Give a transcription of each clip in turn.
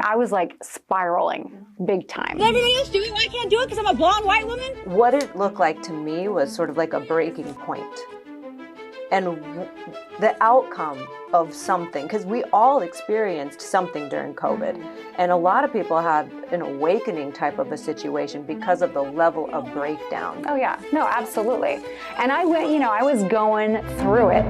I was like spiraling big time. Everybody else do it, I can't do it because I'm a blonde white woman? What it looked like to me was sort of like a breaking point. And the outcome of something, because we all experienced something during COVID, and a lot of people had an awakening type of a situation because of the level of breakdown. Oh yeah, no, absolutely. And I went, I was going through it.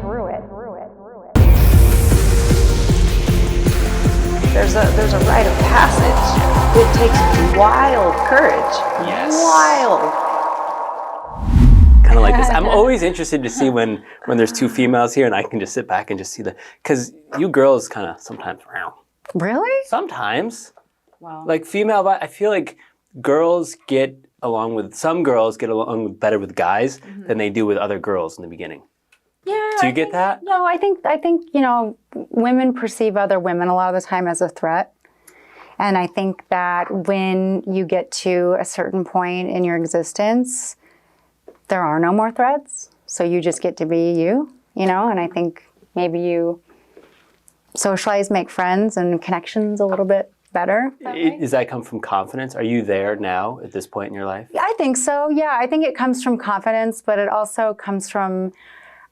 There's a rite of passage. It takes wild courage. Yes. Wild. Kind of like this. I'm always interested to see when there's two females here and I can just sit back and just see because you girls kind of sometimes, Really? sometimes, Wow. like female, I feel like some girls get along better with guys than they do with other girls in the beginning. Yeah. Do you get that? No, I think women perceive other women a lot of the time as a threat. And I think that when you get to a certain point in your existence, there are no more threats. So you just get to be you, and I think maybe you socialize, make friends and connections a little bit better. Does that come from confidence? Are you there now at this point in your life? I think so. Yeah, I think it comes from confidence, but it also comes from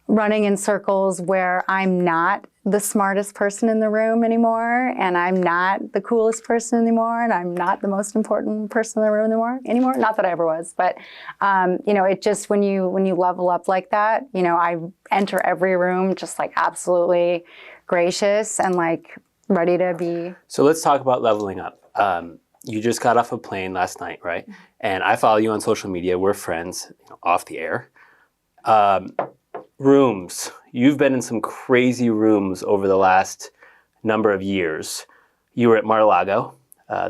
running in circles where I'm not the smartest person in the room anymore, and I'm not the coolest person anymore, and I'm not the most important person in the room anymore. Not that I ever was, but it just when you level up like that, I enter every room just like absolutely gracious and like ready to be. So let's talk about leveling up. You just got off a plane last night, right? And I follow you on social media. We're friends, off the air. Rooms. You've been in some crazy rooms over the last number of years. You were at Mar-a-Lago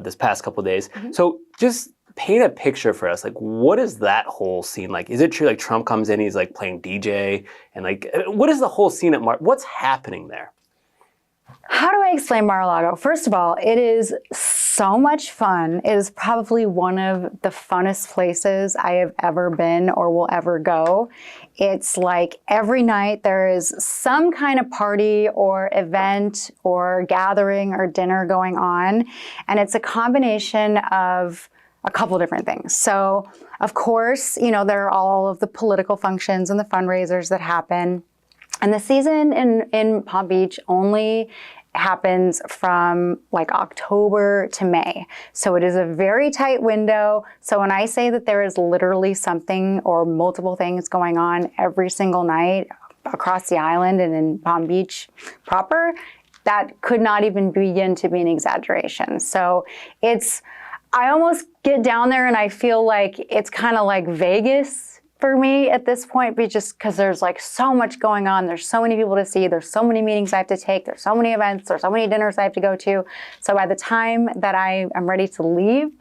this past couple of days. So just paint a picture for us. Like, what is that whole scene like? Is it true like Trump comes in, he's like playing DJ? And like, what is the whole scene at what's happening there? How do I explain Mar-a-Lago? First of all, it is so much fun. It is probably one of the funnest places I have ever been or will ever go. It's like every night there is some kind of party or event or gathering or dinner going on. And it's a combination of a couple different things. So, of course, there are all of the political functions and the fundraisers that happen. And the season in Palm Beach only happens from like October to May. So it is a very tight window. So when I say that there is literally something or multiple things going on every single night across the island and in Palm Beach proper, that could not even begin to be an exaggeration. So I almost get down there and I feel like it's kind of like Vegas for me at this point, just because there's like so much going on. There's so many people to see. There's so many meetings I have to take. There's so many events. There's so many dinners I have to go to. So by the time that I am ready to leave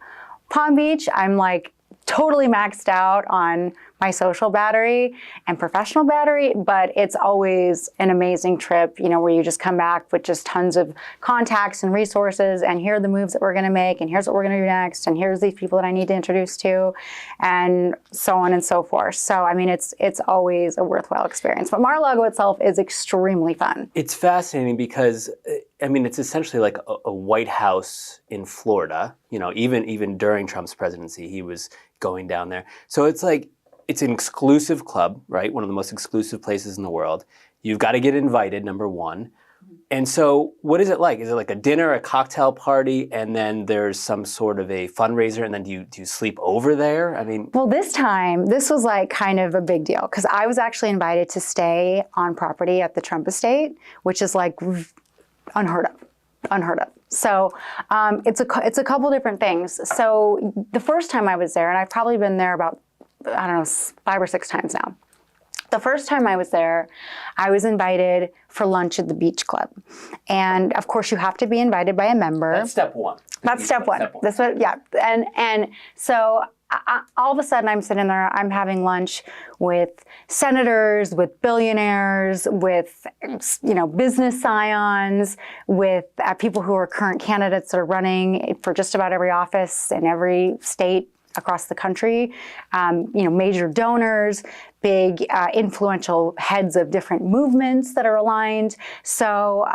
Palm Beach, I'm like totally maxed out on my social battery and professional battery, but it's always an amazing trip, where you just come back with just tons of contacts and resources, and here are the moves that we're going to make, and here's what we're going to do next, and here's these people that I need to introduce to, and so on and so forth. So, I mean, it's always a worthwhile experience. But Mar-a-Lago itself is extremely fun. It's fascinating because, it's essentially like a White House in Florida. Even during Trump's presidency, he was going down there. So it's like, it's an exclusive club, right? One of the most exclusive places in the world. You've got to get invited, number one. And so what is it like? Is it like a dinner, a cocktail party, and then there's some sort of a fundraiser, and then do you sleep over there? Well, this was like kind of a big deal because I was actually invited to stay on property at the Trump estate, which is like unheard of. So it's a couple different things. So the first time I was there, and I've probably been there about 5 or 6 times now. The first time I was there, I was invited for lunch at the beach club. And of course you have to be invited by a member. That's step one. That's step one. That's what, yeah. And so all of a sudden I'm sitting there, I'm having lunch with senators, with billionaires, with, business scions, with people who are current candidates that are running for just about every office in every state across the country, major donors, big influential heads of different movements that are aligned. So,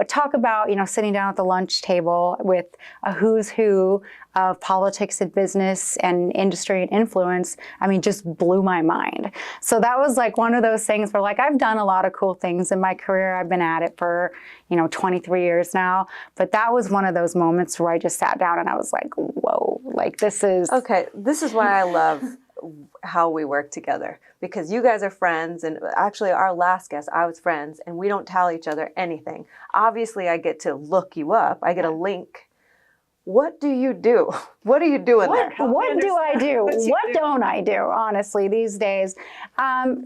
talk about, sitting down at the lunch table with a who's who of politics and business and industry and influence, just blew my mind. So that was like one of those things where I've done a lot of cool things in my career. I've been at it for, 23 years now. But that was one of those moments where I just sat down and I was like, whoa, this is... Okay, this is why I love how we work together, because you guys are friends, and actually our last guest, I was friends, and we don't tell each other anything. Obviously, I get to look you up. I get a link. What do you do? What are you doing there? What do I do? What don't I do, honestly, these days?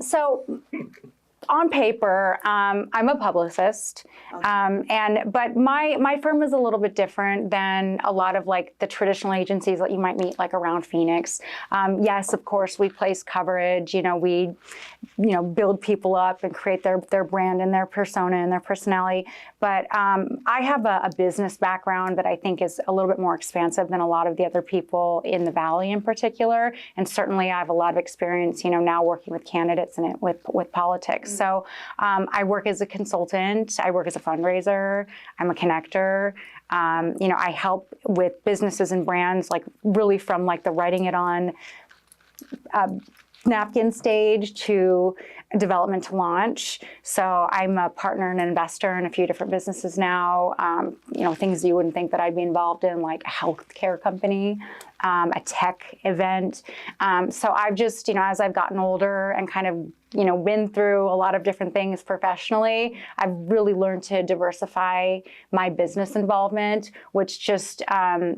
So on paper, I'm a publicist, but my firm is a little bit different than a lot of the traditional agencies that you might meet around Phoenix. Yes, of course, we place coverage. We build people up and create their brand and their persona and their personality. But I have a business background that I think is a little bit more expansive than a lot of the other people in the Valley in particular. And certainly I have a lot of experience, now working with candidates and with politics. Mm-hmm. So I work as a consultant. I work as a fundraiser. I'm a connector. I help with businesses and brands, really from the writing it on napkin stage to development to launch. So I'm a partner and an investor in a few different businesses now. Things you wouldn't think that I'd be involved in, like a healthcare company, a tech event. So I've just, as I've gotten older and kind of, been through a lot of different things professionally, I've really learned to diversify my business involvement, which just, I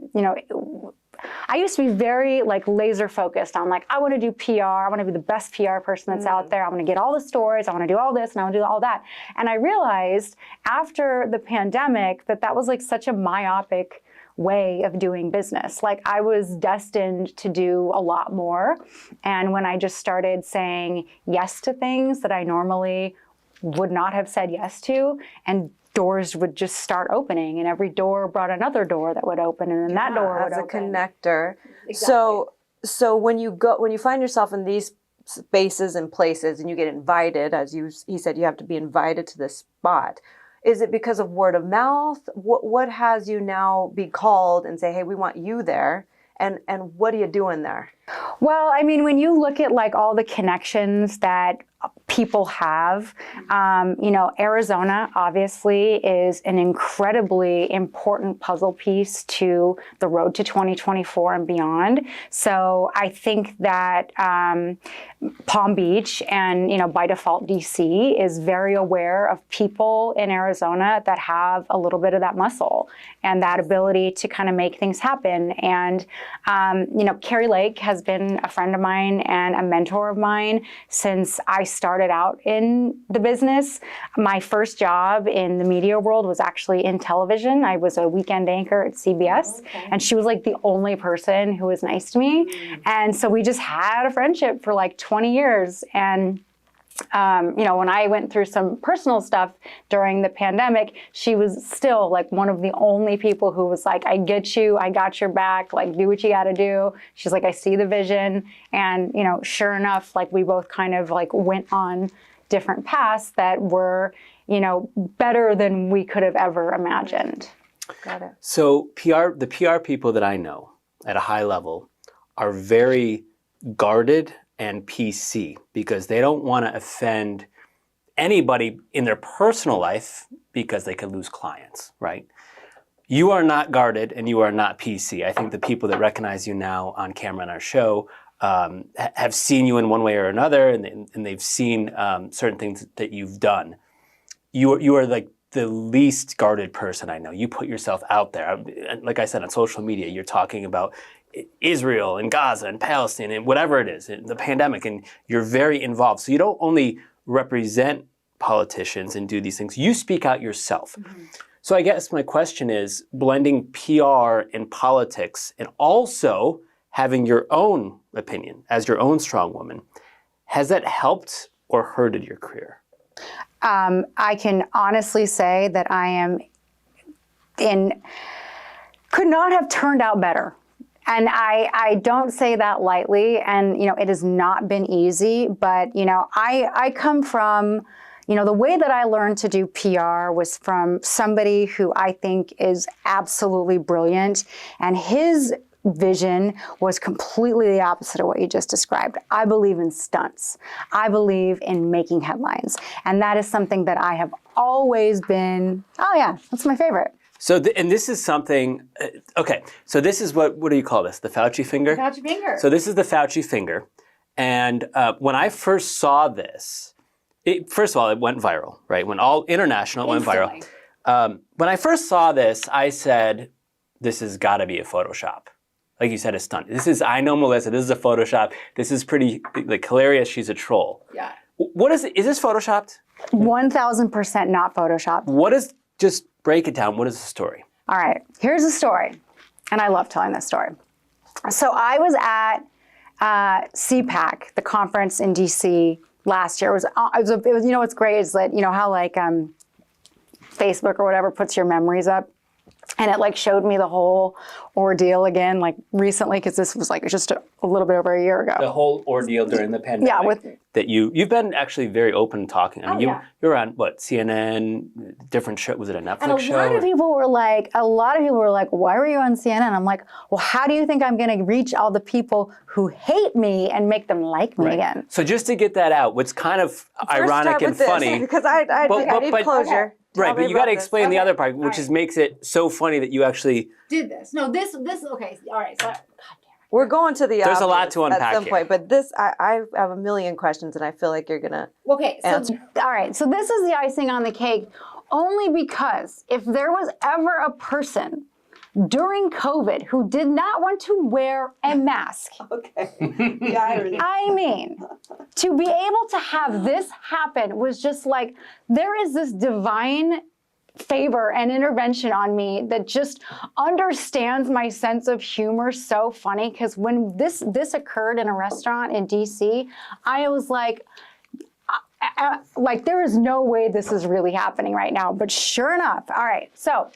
used to be very laser focused on I want to do PR. I want to be the best PR person that's out there. I want to get all the stories. I want to do all this and I want to do all that. And I realized after the pandemic that was such a myopic way of doing business. I was destined to do a lot more. And when I just started saying yes to things that I normally would not have said yes to, and doors would just start opening, and every door brought another door that would open, and then that door would open. As a connector. Exactly. So when you find yourself in these spaces and places, and you get invited, he said, you have to be invited to this spot. Is it because of word of mouth? What has you now be called and say, hey, we want you there? And what are you doing there? Well, when you look at all the connections that people have, Arizona obviously is an incredibly important puzzle piece to the road to 2024 and beyond. So I think that Palm Beach and, by default, DC is very aware of people in Arizona that have a little bit of that muscle and that ability to kind of make things happen. And, Carrie Lake has been a friend of mine and a mentor of mine since I started out in the business. My first job in the media world was actually in television. I was a weekend anchor at CBS, and she was the only person who was nice to me. And so we just had a friendship for 20 years. And when I went through some personal stuff during the pandemic, she was still one of the only people who was I get you, I got your back, do what you got to do. She's I see the vision. And, sure enough, we both kind of went on different paths that were, better than we could have ever imagined. Got it. So the PR people that I know at a high level are very guarded and PC because they don't want to offend anybody in their personal life because they could lose clients, right? You are not guarded and you are not PC. I think the people that recognize you now on camera in our show have seen you in one way or another, and they've seen certain things that you've done. You are the least guarded person I know. You put yourself out there. Like I said, on social media, you're talking about Israel and Gaza and Palestine and whatever it is, the pandemic, and you're very involved. So you don't only represent politicians and do these things, you speak out yourself. Mm-hmm. So I guess my question is, blending PR and politics and also having your own opinion as your own strong woman, has that helped or hurted your career? I can honestly say that I am could not have turned out better. And I don't say that lightly, and it has not been easy, but I come from, the way that I learned to do PR was from somebody who I think is absolutely brilliant, and his vision was completely the opposite of what you just described. I believe in stunts. I believe in making headlines, and that is something that I have always been, oh yeah, that's my favorite. So, and this is something, okay, so this is what do you call this? The Fauci finger? Fauci finger. So this is the Fauci finger. And when I first saw this, first of all, it went viral, right? When all international, it went viral. When I first saw this, I said, this has got to be a Photoshop. Like you said, a stunt. I know Melissa, this is a Photoshop. This is pretty hilarious. She's a troll. Yeah. What is it? Is this Photoshopped? 1000% not Photoshopped. What is, just break it down. What is the story? All right, here's the story. And I love telling this story. So I was at CPAC, the conference in DC last year. It was what's great is that, how Facebook or whatever puts your memories up. And it showed me the whole ordeal again, recently, because this was just a little bit over a year ago. The whole ordeal during the pandemic. Yeah, that you've been actually very open talking. I mean, you're on what, CNN, different show. Was it a Netflix show? And a lot of people were like, why were you on CNN? I'm like, well, how do you think I'm going to reach all the people who hate me and make them like me again? So just to get that out, what's kind of ironic and funny, because I need closure. Okay. Right, but you got to explain the other part, which makes it so funny that you actually did this. No, this. Okay, all right. So, God damn it. We're going to the There's a lot to unpack at some here. point, but this I have a million questions, and I feel like you're gonna. Okay, so answer. all right. So this is the icing on the cake, only because if there was ever a person during COVID who did not want to wear a mask. Okay. The irony. I mean, to be able to have this happen was just there is this divine favor and intervention on me that just understands my sense of humor so funny, because when this occurred in a restaurant in DC, I was like, there is no way this is really happening right now. But sure enough, all right, so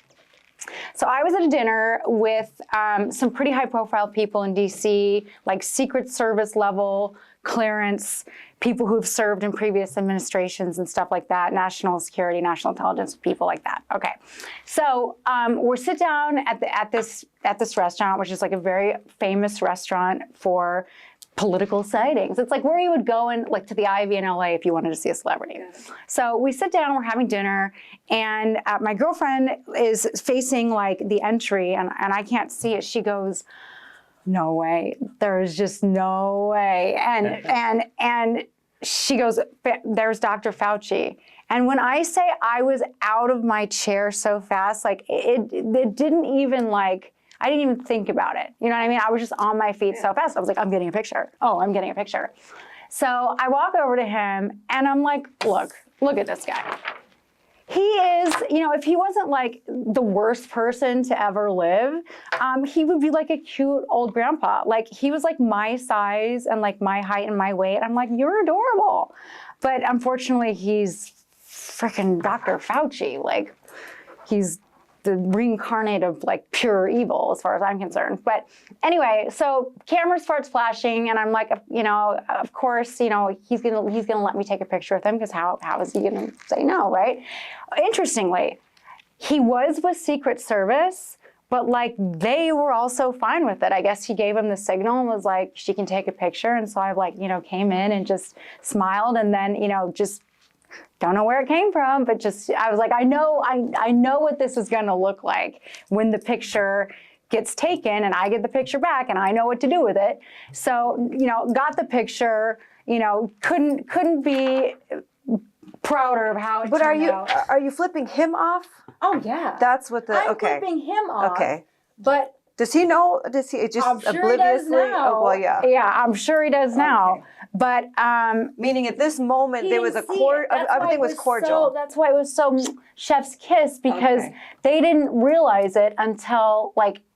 I was at a dinner with some pretty high-profile people in DC, Secret Service level clearance, people who've served in previous administrations and stuff like that, national security, national intelligence, people like that. Okay, so we're sit down at this restaurant, which is a very famous restaurant for political sightings. It's where you would go to the Ivy in LA if you wanted to see a celebrity. So we sit down, we're having dinner, and my girlfriend is facing the entry, and I can't see it. She goes, no way, there's just no way. And she goes, there's Dr. Fauci. And when I say I was out of my chair so fast, it didn't even I didn't even think about it. You know what I mean? I was just on my feet so fast. I was like, I'm getting a picture. Oh, I'm getting a picture. So I walk over to him and I'm like, look at this guy. He is, if he wasn't the worst person to ever live, he would be a cute old grandpa. He was my size and my height and my weight. I'm like, you're adorable. But unfortunately, he's freaking Dr. Fauci. He's the reincarnate of pure evil as far as I'm concerned. But anyway, so camera starts flashing and I'm like, of course, he's gonna let me take a picture with him, because how is he gonna say no, right? Interestingly, he was with Secret Service, but they were also fine with it. I guess he gave him the signal and was like, she can take a picture. And so I came in and just smiled, and then, just don't know where it came from, but I was like, I know what this is gonna look like when the picture gets taken and I get the picture back and I know what to do with it. So, got the picture, couldn't be prouder of how it turned out. But are you flipping him off? Oh yeah. That's what I'm flipping him off. Okay. But does he know? Does he just I'm sure obliviously? He does now. Oh, well, yeah. Yeah, I'm sure he does now. But meaning at this moment there was everything was cordial. That's why it was so chef's kiss, because they didn't realize it until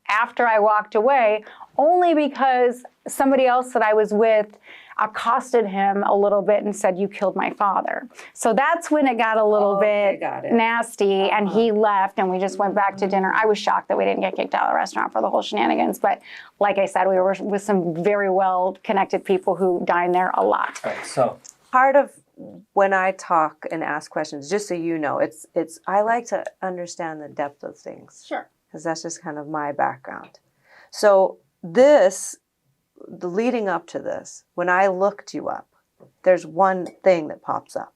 after I walked away, only because somebody else that I was with, accosted him a little bit and said, "You killed my father." So that's when it got a little bit nasty, and he left, and we just went back to dinner. I was shocked that we didn't get kicked out of the restaurant for the whole shenanigans, but like I said, we were with some very well-connected people who dine there a lot. All right, so Part of when I talk and ask questions, just so you know, it's I like to understand the depth of things. Sure. Because that's just kind of my background. So the leading up to this, when I looked you up, there's one thing that pops up.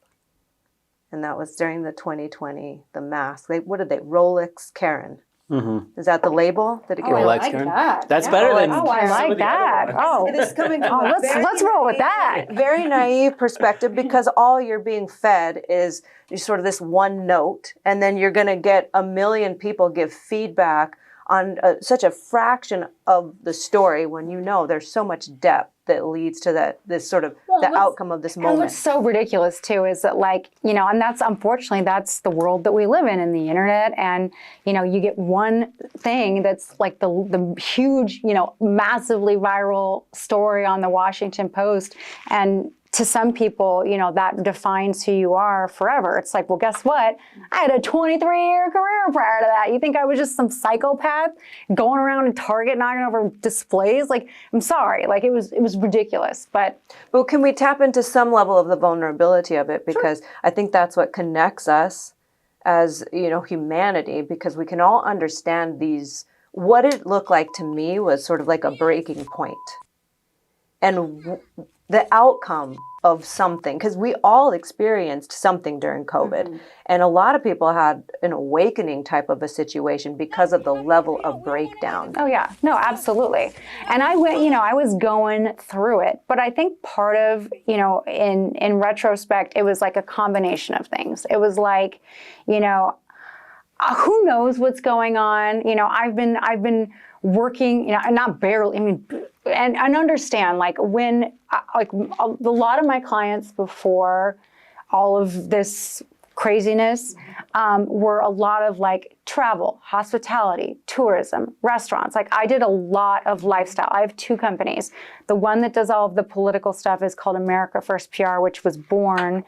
And that was during the 2020, the mask. What did they? Rolex Karen. mm-hmm. Is that the label? Did it get Rolex like Karen? that. That's Yeah. better than Oh, I some like of the other that. ones. Oh, It is coming from a let's roll with that. very naive perspective, because all you're being fed is sort of this one note, and then you're going to get a million people give feedback on such a fraction of the story, when you know there's so much depth that leads to this sort of the outcome of this And moment. what's so ridiculous too is that, like, and that's unfortunately that's the world that we live in the internet, and you get one thing that's like the huge, massively viral story on the Washington Post, and to some people, that defines who you are forever. It's like, well, guess what? I had a 23-year career prior to that. You think I was just some psychopath going around in Target knocking over displays? Like, I'm sorry. Like, it was ridiculous. But can we tap into some level of the vulnerability of it? Because I think that's what connects us as, humanity, because we can all understand what it looked like to me was sort of like a breaking point. And the outcome of something, because we all experienced something during COVID. Mm-hmm. And a lot of people had an awakening type of a situation because of the level of breakdown. Oh yeah, no, absolutely. And I went, I was going through it, but I think part of, in retrospect, it was like a combination of things. It was like, who knows what's going on? I've been working, not barely, and understand, like, when, like, a lot of my clients before all of this craziness were a lot of like travel, hospitality, tourism, restaurants. Like, I did a lot of lifestyle. I have two companies. The one that does all of the political stuff is called America First PR, which was born,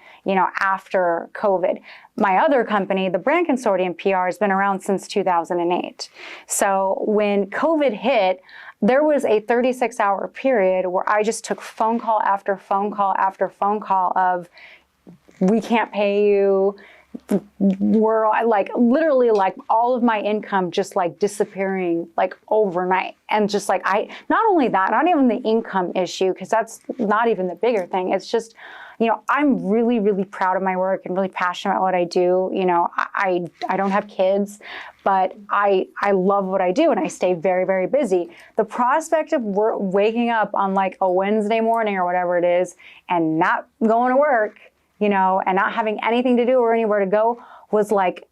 after COVID. My other company, the Brand Consortium PR, has been around since 2008. So when COVID hit, there was a 36-hour period where I just took phone call after phone call after phone call of, we can't pay you. We're like, literally, like, all of my income just like disappearing like overnight. And just like, not only that, not even the income issue, because that's not even the bigger thing. It's just, I'm really, really proud of my work and really passionate about what I do. I don't have kids, but I love what I do, and I stay very, very busy. The prospect of waking up on like a Wednesday morning or whatever it is and not going to work, and not having anything to do or anywhere to go was like,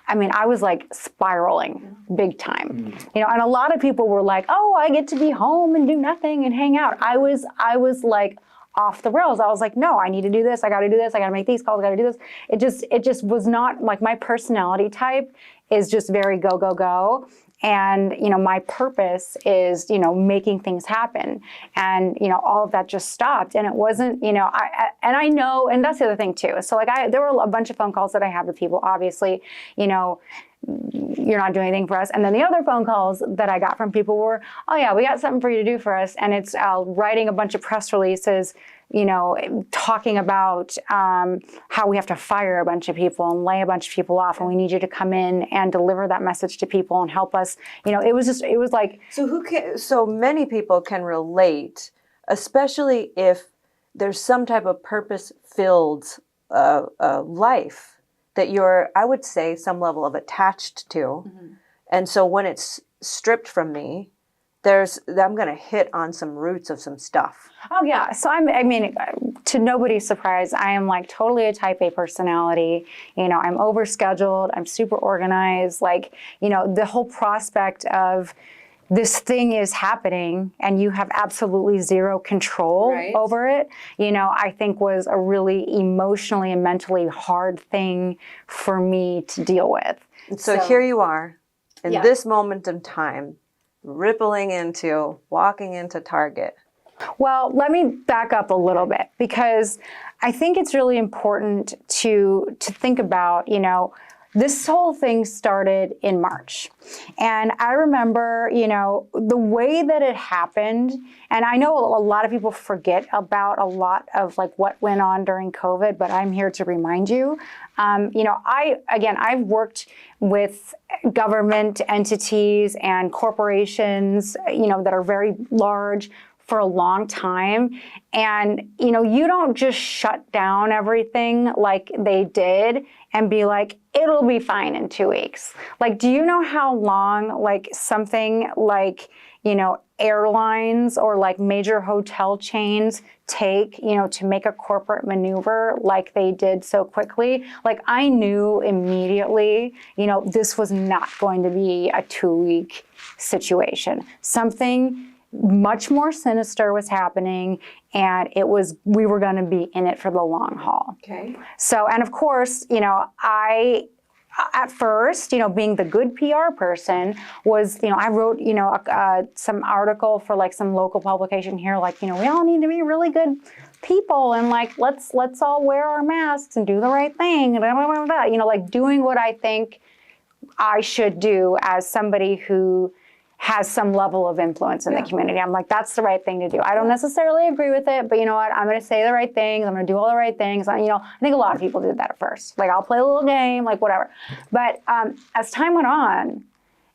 I was like spiraling big time, and a lot of people were like, oh, I get to be home and do nothing and hang out. I was like off the rails. I was like, no, I need to do this. I got to do this. I got to make these calls. I got to do this. It just was not like, my personality type is just very go, go, go. And, my purpose is, making things happen. And, all of that just stopped. And it wasn't, I know, and that's the other thing too. So like, there were a bunch of phone calls that I had with people, obviously, you're not doing anything for us. And then the other phone calls that I got from people were, oh yeah, we got something for you to do for us. And it's writing a bunch of press releases, talking about how we have to fire a bunch of people and lay a bunch of people off, and we need you to come in and deliver that message to people and help us. It was like. So many people can relate, especially if there's some type of purpose-filled life that you're, I would say, some level of attached to. Mm-hmm. And so when it's stripped from me, I'm going to hit on some roots of some stuff. Oh yeah. So to nobody's surprise, I am like totally a type A personality. I'm overscheduled. I'm super organized. Like, the whole prospect of this thing is happening and you have absolutely zero control over it, I think was a really emotionally and mentally hard thing for me to deal with. So here you are in this moment in time, walking into Target, Well, let me back up a little bit, because I think it's really important to think about, this whole thing started in March. And I remember, the way that it happened, and I know a lot of people forget about a lot of like what went on during COVID, but I'm here to remind you. I've worked with government entities and corporations, that are very large for a long time. And, you don't just shut down everything like they did and be like, it'll be fine in 2 weeks. Like, do you know how long like something like, airlines or like major hotel chains take, to make a corporate maneuver like they did so quickly? Like, I knew immediately, this was not going to be a 2-week situation. Something much more sinister was happening, and we were going to be in it for the long haul. Okay. So, and of course, I, at first, being the good PR person, was, I wrote, some article for like some local publication here, like, we all need to be really good people, and like, let's all wear our masks and do the right thing, and blah, blah, blah, blah. Like doing what I think I should do as somebody who has some level of influence in the community. I'm like, that's the right thing to do. I don't necessarily agree with it, but you know what? I'm going to say the right things. I'm going to do all the right things. I think a lot of people did that at first. Like, I'll play a little game, like whatever. But as time went on,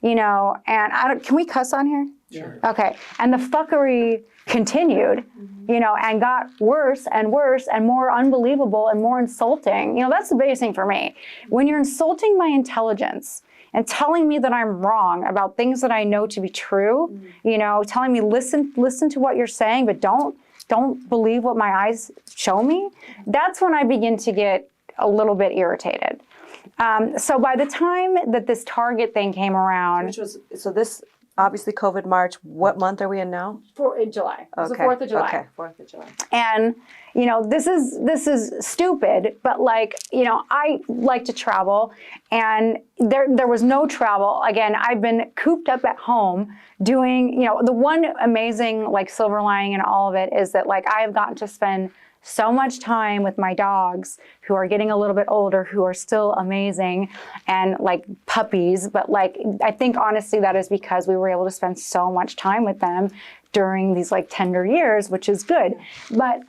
and can we cuss on here? Sure. Okay. And the fuckery continued, and got worse and worse and more unbelievable and more insulting. That's the biggest thing for me. When you're insulting my intelligence and telling me that I'm wrong about things that I know to be true, telling me listen to what you're saying, but don't believe what my eyes show me, that's when I begin to get a little bit irritated. So by the time that this Target thing came around, this obviously COVID March. What month are we in now? In July. It was the Okay. 4th of July. Okay. 4th of July. And this is stupid, but like, I like to travel, and there was no travel. Again, I've been cooped up at home doing, the one amazing like silver lining in all of it is that like I have gotten to spend so much time with my dogs, who are getting a little bit older, who are still amazing, and like puppies. But like, I think honestly that is because we were able to spend so much time with them during these like tender years, which is good. But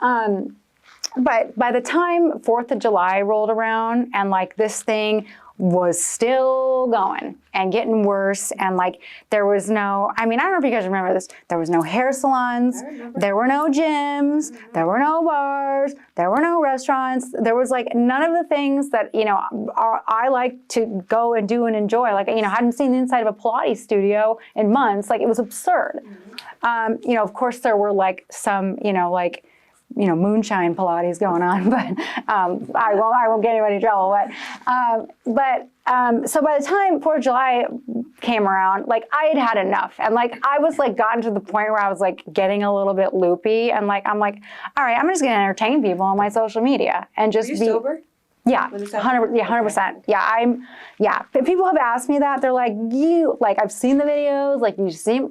by the time 4th of July rolled around, and like this thing was still going and getting worse, and like there was no, I don't know if you guys remember this, there was no hair salons, there were no gyms, there were no bars, there were no restaurants, there was like none of the things that, I like to go and do and enjoy. Like, hadn't seen the inside of a Pilates studio in months. Like, it was absurd. Of course there were like some, moonshine Pilates going on, but I won't get anybody in trouble. But so by the time 4th of July came around, like I had had enough, and like I was like gotten to the point where I was like getting a little bit loopy, and like I'm like, all right, I'm just gonna entertain people on my social media and just be sober. Yeah, 100%. Yeah, But people have asked me that. They're like, I've seen the videos, like you see.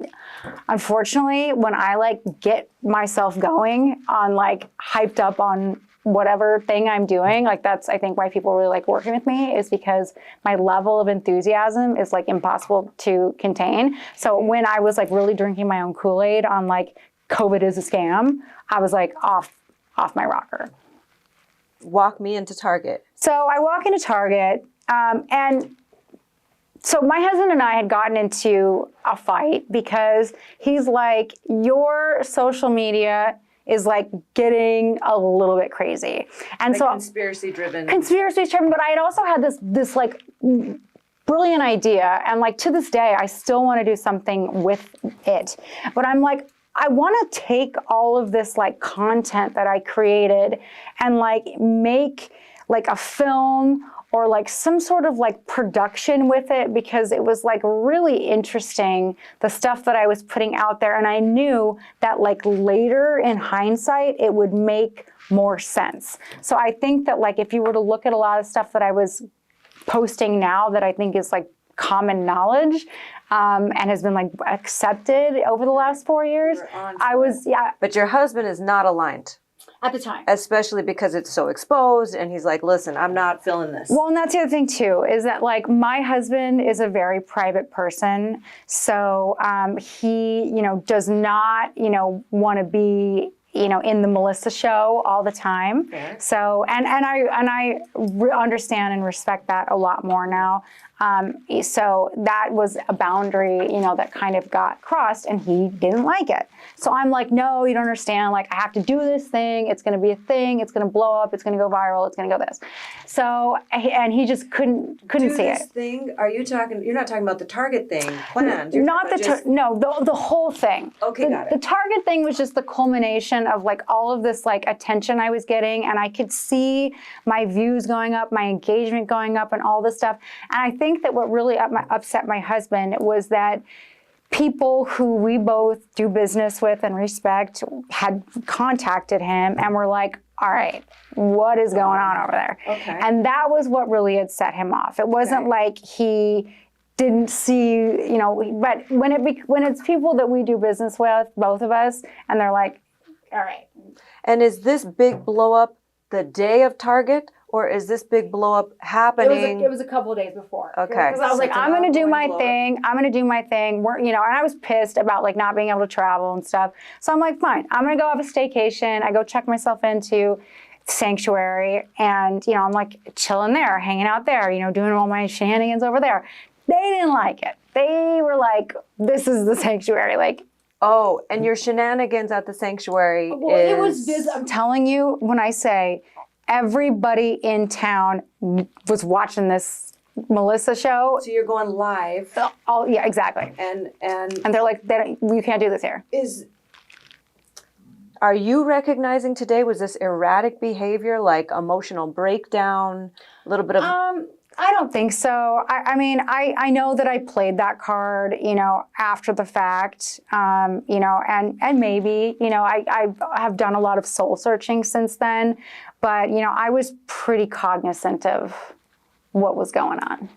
Unfortunately, when I like get myself going on like hyped up on whatever thing I'm doing, like that's, I think, why people really like working with me, is because my level of enthusiasm is like impossible to contain. So when I was like really drinking my own Kool-Aid on like COVID is a scam, I was like off my rocker. Walk me into Target. So I walk into Target, and so my husband and I had gotten into a fight because he's like, your social media is like getting a little bit crazy. And like so conspiracy driven, but I had also had this like brilliant idea, and like to this day I still want to do something with it. But I'm like, I want to take all of this like content that I created and like make like a film or like some sort of like production with it, because it was like really interesting, the stuff that I was putting out there. And I knew that like later in hindsight, it would make more sense. So I think that like if you were to look at a lot of stuff that I was posting now that I think is like common knowledge, and has been like accepted over the last 4 years. But your husband is not aligned. At the time. Especially because it's so exposed, and he's like, listen, I'm not feeling this. Well, and that's the other thing too, is that like my husband is a very private person. So he, does not, want to be, in the Melissa show all the time. Fair. So, and I understand and respect that a lot more now. So that was a boundary, that kind of got crossed, and he didn't like it. So I'm like, no, you don't understand. Like, I have to do this thing. It's going to be a thing. It's going to blow up. It's going to go viral. It's going to go this. So, and he just couldn't see this it. Thing? Are you talking? You're not talking about the Target thing planned. Not the whole thing. Okay, got it. The Target thing was just the culmination of like all of this like attention I was getting, and I could see my views going up, my engagement going up, and all this stuff. And I think that what really upset my husband was that people who we both do business with and respect had contacted him and were like, all right, what is going on over there? Okay. And that was what really had set him off. It wasn't like he didn't see, but when it's people that we do business with, both of us, and they're like, all right. And is this big blow up the day of Target? Or is this big blow up happening? It was a couple of days before. Okay. Because I was like, I'm going to do my thing. I'm going to do my thing. And I was pissed about like not being able to travel and stuff. So I'm like, fine. I'm going to go have a staycation. I go check myself into Sanctuary, and I'm like chilling there, hanging out there, doing all my shenanigans over there. They didn't like it. They were like, this is the Sanctuary. Like, oh, and your shenanigans at the Sanctuary it was this. I'm telling you, when I say everybody in town was watching this Melissa show. So you're going live. Oh, yeah, exactly. And they're like, you can't do this here. Are you recognizing today, was this erratic behavior, like emotional breakdown, a little bit of... I don't think so. I mean, I know that I played that card, after the fact, and maybe, I have done a lot of soul searching since then, but, I was pretty cognizant of what was going on.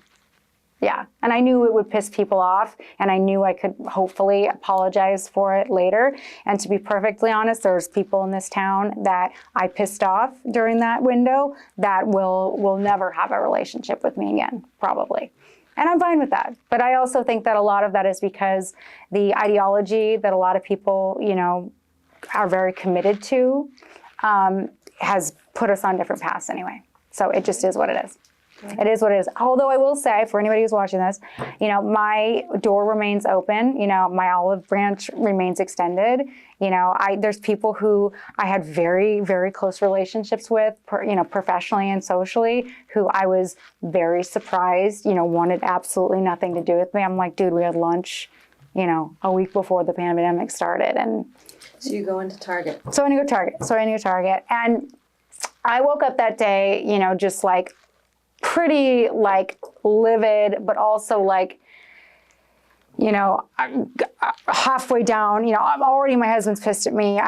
Yeah. And I knew it would piss people off, and I knew I could hopefully apologize for it later. And to be perfectly honest, there's people in this town that I pissed off during that window that will never have a relationship with me again, probably. And I'm fine with that. But I also think that a lot of that is because the ideology that a lot of people, are very committed to has put us on different paths anyway. So it just is what it is. It is what it is. Although I will say, for anybody who's watching this, my door remains open. My olive branch remains extended. There's people who I had very, very close relationships with, professionally and socially, who I was very surprised, wanted absolutely nothing to do with me. I'm like, dude, we had lunch, a week before the pandemic started. And so you go into Target. So I knew Target. And I woke up that day, just like, pretty like livid, but also like, I'm halfway down, I'm already, my husband's pissed at me.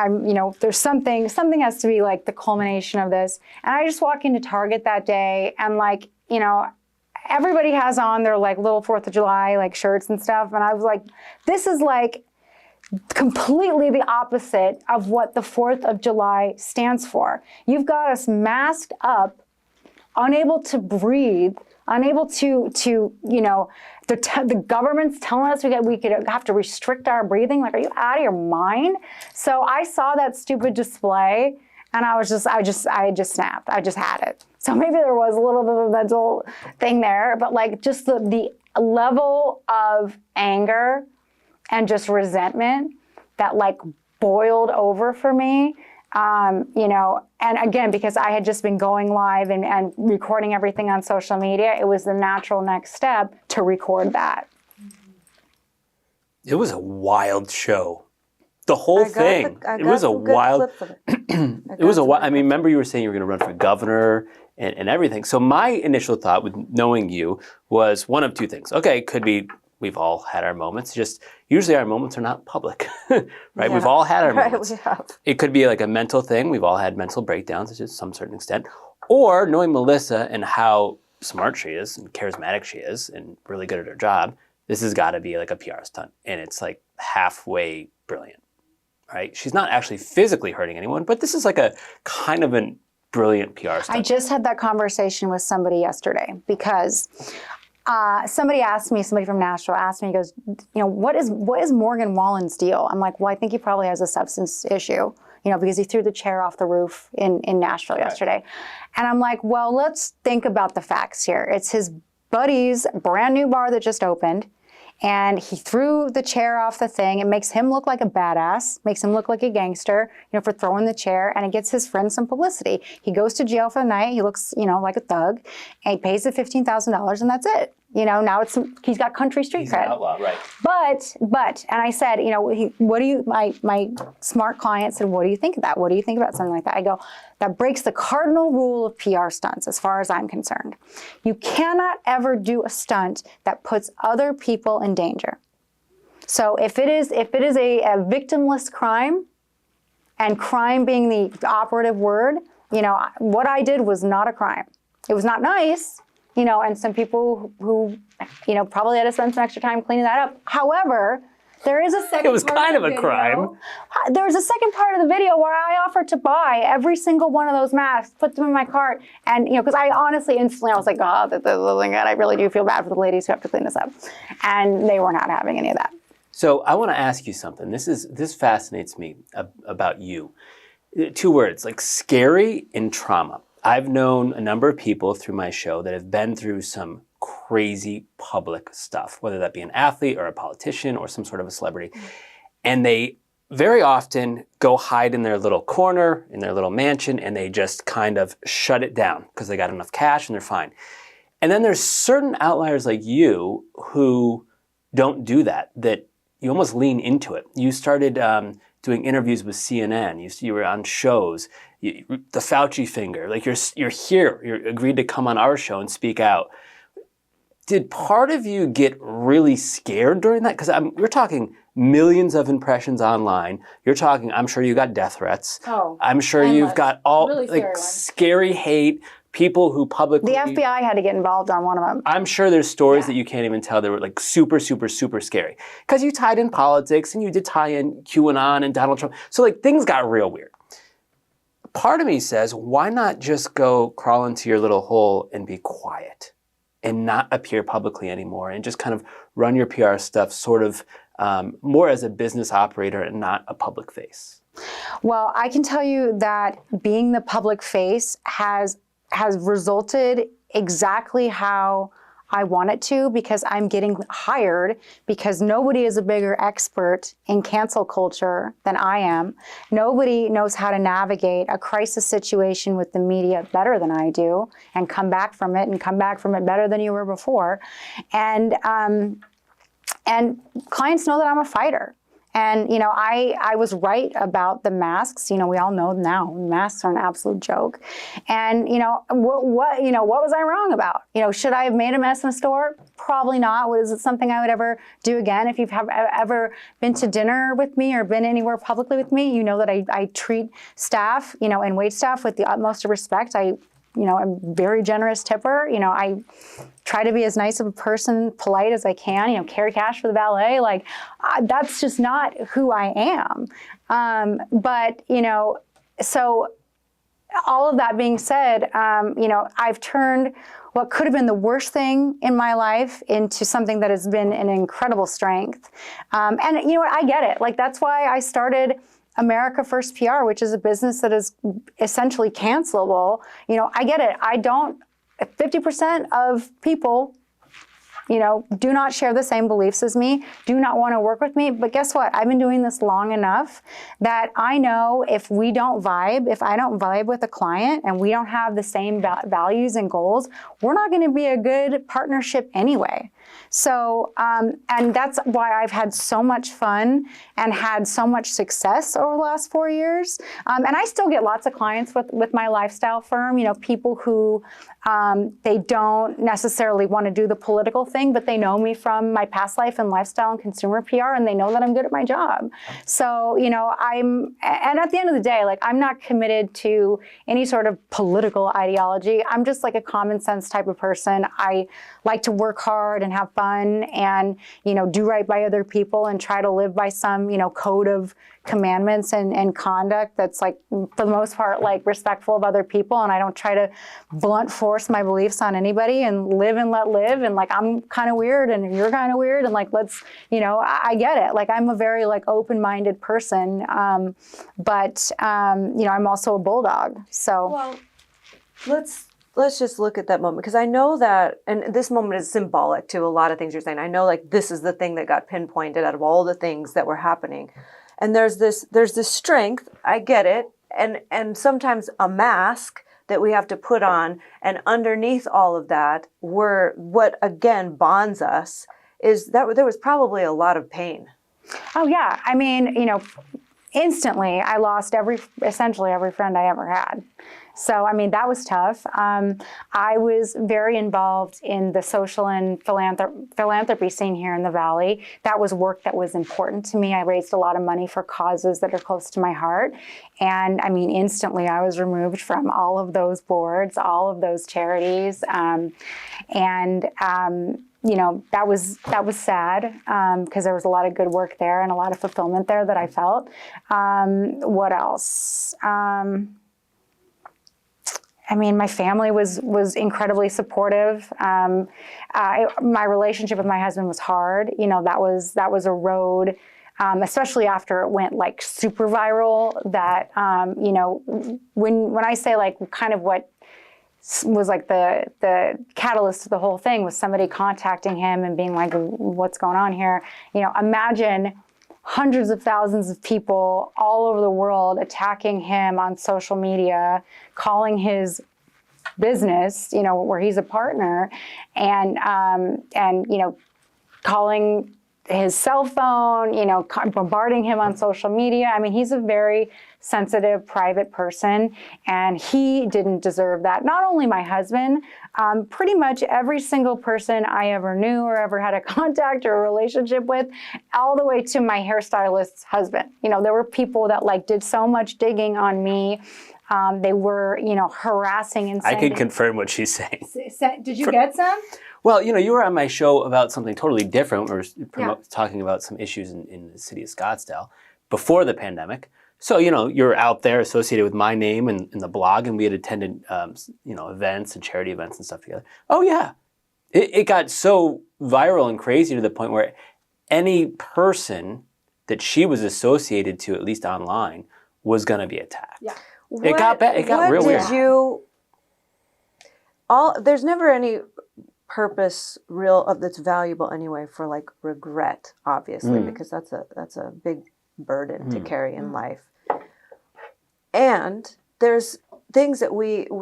There's something has to be like the culmination of this. And I just walk into Target that day, and like, everybody has on their like little 4th of July, like shirts and stuff. And I was like, this is like completely the opposite of what the 4th of July stands for. You've got us masked up, unable to breathe, unable to the government's telling us we could have to restrict our breathing. Like, are you out of your mind? So I saw that stupid display, and I just snapped. I just had it. So maybe there was a little bit of a mental thing there, but like just the level of anger and just resentment that like boiled over for me. And again, because I had just been going live and recording everything on social media, it was the natural next step to record that. It was a wild show. The whole thing. It was a wild. It was a wild. I mean, remember you were saying you were going to run for governor and everything. So my initial thought with knowing you was one of two things. Okay, it could be we've all had our moments. Just usually our moments are not public, right? Yeah, we've all had our moments. Right, we have. It could be like a mental thing. We've all had mental breakdowns to some certain extent. Or knowing Melissa and how smart she is and charismatic she is and really good at her job, this has got to be like a PR stunt. And it's like halfway brilliant, right? She's not actually physically hurting anyone, but this is like a kind of a brilliant PR stunt. I just had that conversation with somebody yesterday because somebody from Nashville asked me, he goes, what is Morgan Wallen's deal? I'm like, well, I think he probably has a substance issue, because he threw the chair off the roof in Nashville yesterday. And I'm like, well, let's think about the facts here. It's his buddy's brand new bar that just opened. And he threw the chair off the thing. It makes him look like a badass, makes him look like a gangster, for throwing the chair, and it gets his friend some publicity. He goes to jail for the night. He looks, like a thug, and he pays the $15,000, and that's it. Now he's got country street He's cred. an outlaw, right? But, and I said, what do you? My smart client said, what do you think of that? What do you think about something like that? I go, that breaks the cardinal rule of PR stunts, as far as I'm concerned. You cannot ever do a stunt that puts other people in danger. So if it is a victimless crime, and crime being the operative word, what I did was not a crime. It was not nice. And some people who, probably had to spend some extra time cleaning that up. However, there is a second part. It was kind of a crime. There was a second part of the video where I offered to buy every single one of those masks, put them in my cart, and because I honestly instantly I was like, oh, I really do feel bad for the ladies who have to clean this up, and they were not having any of that. So I want to ask you something. This fascinates me about you. 2 words, like scary and trauma. I've known a number of people through my show that have been through some crazy public stuff, whether that be an athlete or a politician or some sort of a celebrity. And they very often go hide in their little corner, in their little mansion, and they just kind of shut it down because they got enough cash and they're fine. And then there's certain outliers like you who don't do that you almost lean into it. You started doing interviews with CNN. You were on shows. The Fauci finger. Like you're here. You're agreed to come on our show and speak out. Did part of you get really scared during that? Because we're talking millions of impressions online. You're talking. I'm sure you got death threats. Oh, I'm sure you've got all really scary hate. People who publicly... The FBI had to get involved on one of them. I'm sure there's stories that you can't even tell that were like super, super, super scary. Because you tied in politics and you did tie in QAnon and Donald Trump. So like things got real weird. Part of me says, why not just go crawl into your little hole and be quiet and not appear publicly anymore and just kind of run your PR stuff sort of more as a business operator and not a public face? Well, I can tell you that being the public face has resulted exactly how I want it to, because I'm getting hired because nobody is a bigger expert in cancel culture than I am. Nobody knows how to navigate a crisis situation with the media better than I do and come back from it better than you were before. And clients know that I'm a fighter. And, I was right about the masks. We all know now masks are an absolute joke. And, what was I wrong about? Should I have made a mess in a store? Probably not. Was it something I would ever do again? If you've ever been to dinner with me or been anywhere publicly with me, you know that I treat staff, and wait staff with the utmost of respect. I'm a very generous tipper. I try to be as nice of a person, polite as I can, carry cash for the valet. That's just not who I am. But, so all of that being said, I've turned what could have been the worst thing in my life into something that has been an incredible strength. And you know what, I get it. That's why I started America First PR, which is a business that is essentially cancelable. I get it. 50% of people, do not share the same beliefs as me, do not want to work with me. But guess what? I've been doing this long enough that I know if I don't vibe with a client and we don't have the same values and goals, we're not going to be a good partnership anyway. So, and that's why I've had so much fun and had so much success over the last 4 years. And I still get lots of clients with my lifestyle firm, people who they don't necessarily want to do the political thing, but they know me from my past life and lifestyle and consumer PR, and they know that I'm good at my job. So, and at the end of the day, I'm not committed to any sort of political ideology. I'm just a common sense type of person. I like to work hard and have fun and, do right by other people and try to live by some, code of commandments and conduct that's like, for the most part, like respectful of other people. And I don't try to blunt force my beliefs on anybody and live and let live. And like, I'm kind of weird and you're kind of weird. And like, let's, I get it. Like, I'm a very like open-minded person. But I'm also a bulldog. So well, let's just look at that moment, because I know that, and this moment is symbolic to a lot of things you're saying. I know like this is the thing that got pinpointed out of all the things that were happening. And there's this strength, I get it, and sometimes a mask that we have to put on, and underneath all of that, what again bonds us is that there was probably a lot of pain. Oh yeah, I mean, instantly I lost essentially every friend I ever had. So, I mean, that was tough. I was very involved in the social and philanthropy scene here in the Valley. That was work that was important to me. I raised a lot of money for causes that are close to my heart. And I mean, instantly I was removed from all of those boards, all of those charities. That was sad because there was a lot of good work there and a lot of fulfillment there that I felt. What else? I mean, my family was incredibly supportive. My relationship with my husband was hard. That was a road, especially after it went like super viral. That when I say like kind of what was like the catalyst to the whole thing was somebody contacting him and being like, "What's going on here?" Imagine hundreds of thousands of people all over the world attacking him on social media, calling his business, where he's a partner, and calling his cell phone, bombarding him on social media. I mean, he's a very sensitive, private person, and he didn't deserve that. Not only my husband, pretty much every single person I ever knew or ever had a contact or a relationship with, all the way to my hairstylist's husband. There were people that like did so much digging on me. They were, harassing and sending. I can confirm what she's saying. Did you get some? Well, you were on my show about something totally different. We were talking about some issues in the city of Scottsdale before the pandemic. So, you're out there associated with my name and the blog, and we had attended, events and charity events and stuff together. Oh, yeah. It got so viral and crazy to the point where any person that she was associated to, at least online, was going to be attacked. Yeah. It got real weird. There's never any purpose that's valuable anyway for like regret, obviously, because that's a big burden to carry in life. And there's things that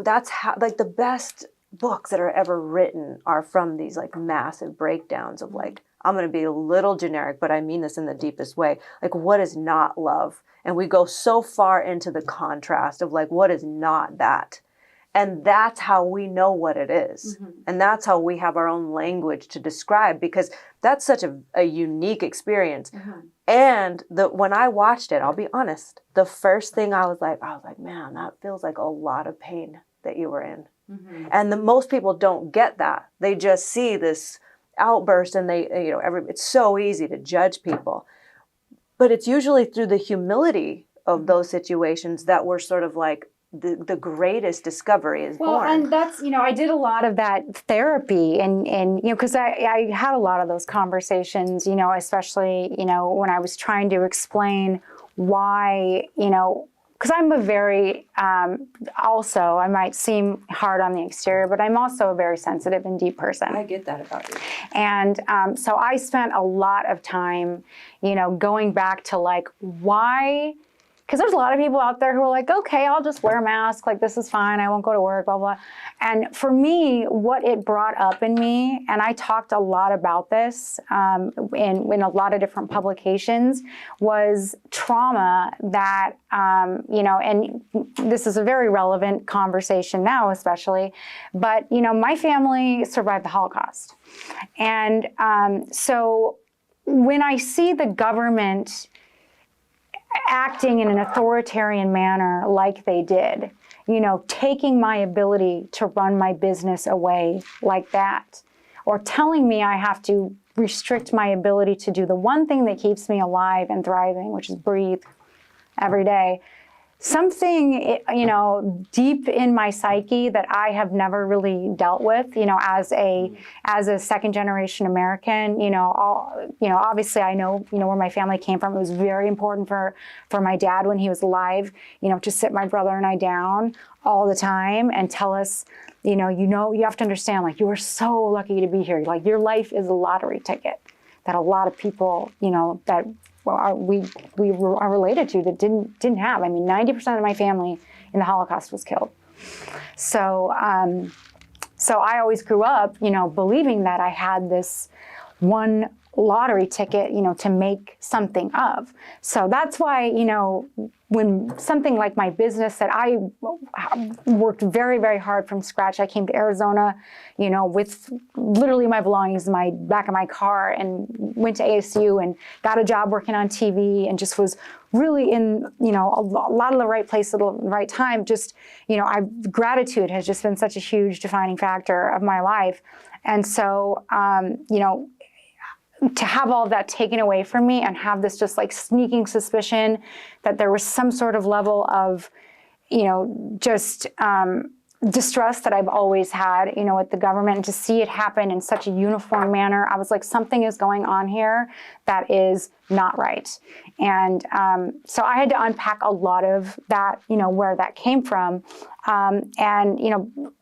that's how, like, the best books that are ever written are from these like massive breakdowns of like, I'm going to be a little generic, but I mean this in the deepest way. Like, what is not love? And we go so far into the contrast of like, what is not that? And that's how we know what it is. Mm-hmm. And that's how we have our own language to describe, because that's such a unique experience. Mm-hmm. And when I watched it, I'll be honest, the first thing I was like, man, that feels like a lot of pain that you were in. Mm-hmm. And most people don't get that. They just see this outburst and it's so easy to judge people. But it's usually through the humility of those situations that we're sort of like, the greatest discovery is born. Well, and that's, I did a lot of that therapy and because I had a lot of those conversations, especially, when I was trying to explain why, because I'm a very, also, I might seem hard on the exterior, but I'm also a very sensitive and deep person. I get that about you. And so I spent a lot of time, going back to like, why. Because there's a lot of people out there who are like, okay, I'll just wear a mask. Like, this is fine. I won't go to work, blah, blah. And for me, what it brought up in me, and I talked a lot about this in a lot of different publications, was trauma that, and this is a very relevant conversation now, especially, but, my family survived the Holocaust. And so when I see the government acting in an authoritarian manner like they did, taking my ability to run my business away like that, or telling me I have to restrict my ability to do the one thing that keeps me alive and thriving, which is breathe every day. Something, deep in my psyche that I have never really dealt with, as a second generation American, obviously I know, where my family came from. It was very important for my dad when he was alive, to sit my brother and I down all the time and tell us, you have to understand, like, you are so lucky to be here. Like, your life is a lottery ticket that a lot of people, that we are related to that didn't have. I mean, 90% of my family in the Holocaust was killed. So I always grew up, believing that I had this one lottery ticket, to make something of. So that's why, when something like my business that I worked very, very hard from scratch, I came to Arizona, with literally my belongings in my back of my car, and went to ASU and got a job working on TV, and just was really in, a lot of the right place at the right time. Just, gratitude has just been such a huge defining factor of my life. And so, to have all of that taken away from me and have this just like sneaking suspicion that there was some sort of level of, just distrust that I've always had, with the government, and to see it happen in such a uniform manner, I was like, something is going on here that is not right. And so I had to unpack a lot of that, where that came from. And,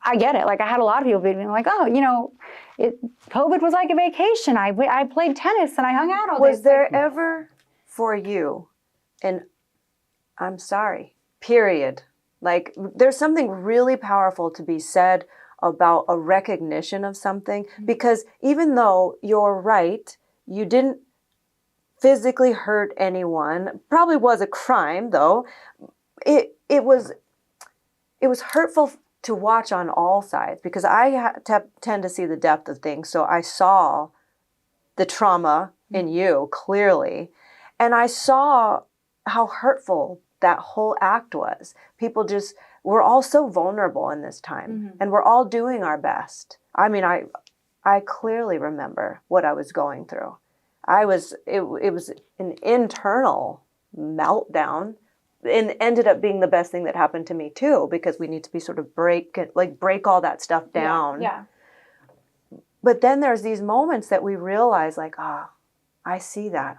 I get it. Like, I had a lot of people being like, oh, COVID was like a vacation. I played tennis and I hung out all day. Was there ever for you, and I'm sorry, period, like, there's something really powerful to be said about a recognition of something, because even though you're right, you didn't physically hurt anyone, probably was a crime though, it was hurtful to watch on all sides, because I tend to see the depth of things. So I saw the trauma in you clearly, and I saw how hurtful that whole act was. People we're all so vulnerable in this time, and we're all doing our best. I mean, I clearly remember what I was going through. It was an internal meltdown, and ended up being the best thing that happened to me too, because we need to be sort of break all that stuff down. Yeah. But then there's these moments that we realize, like, I see that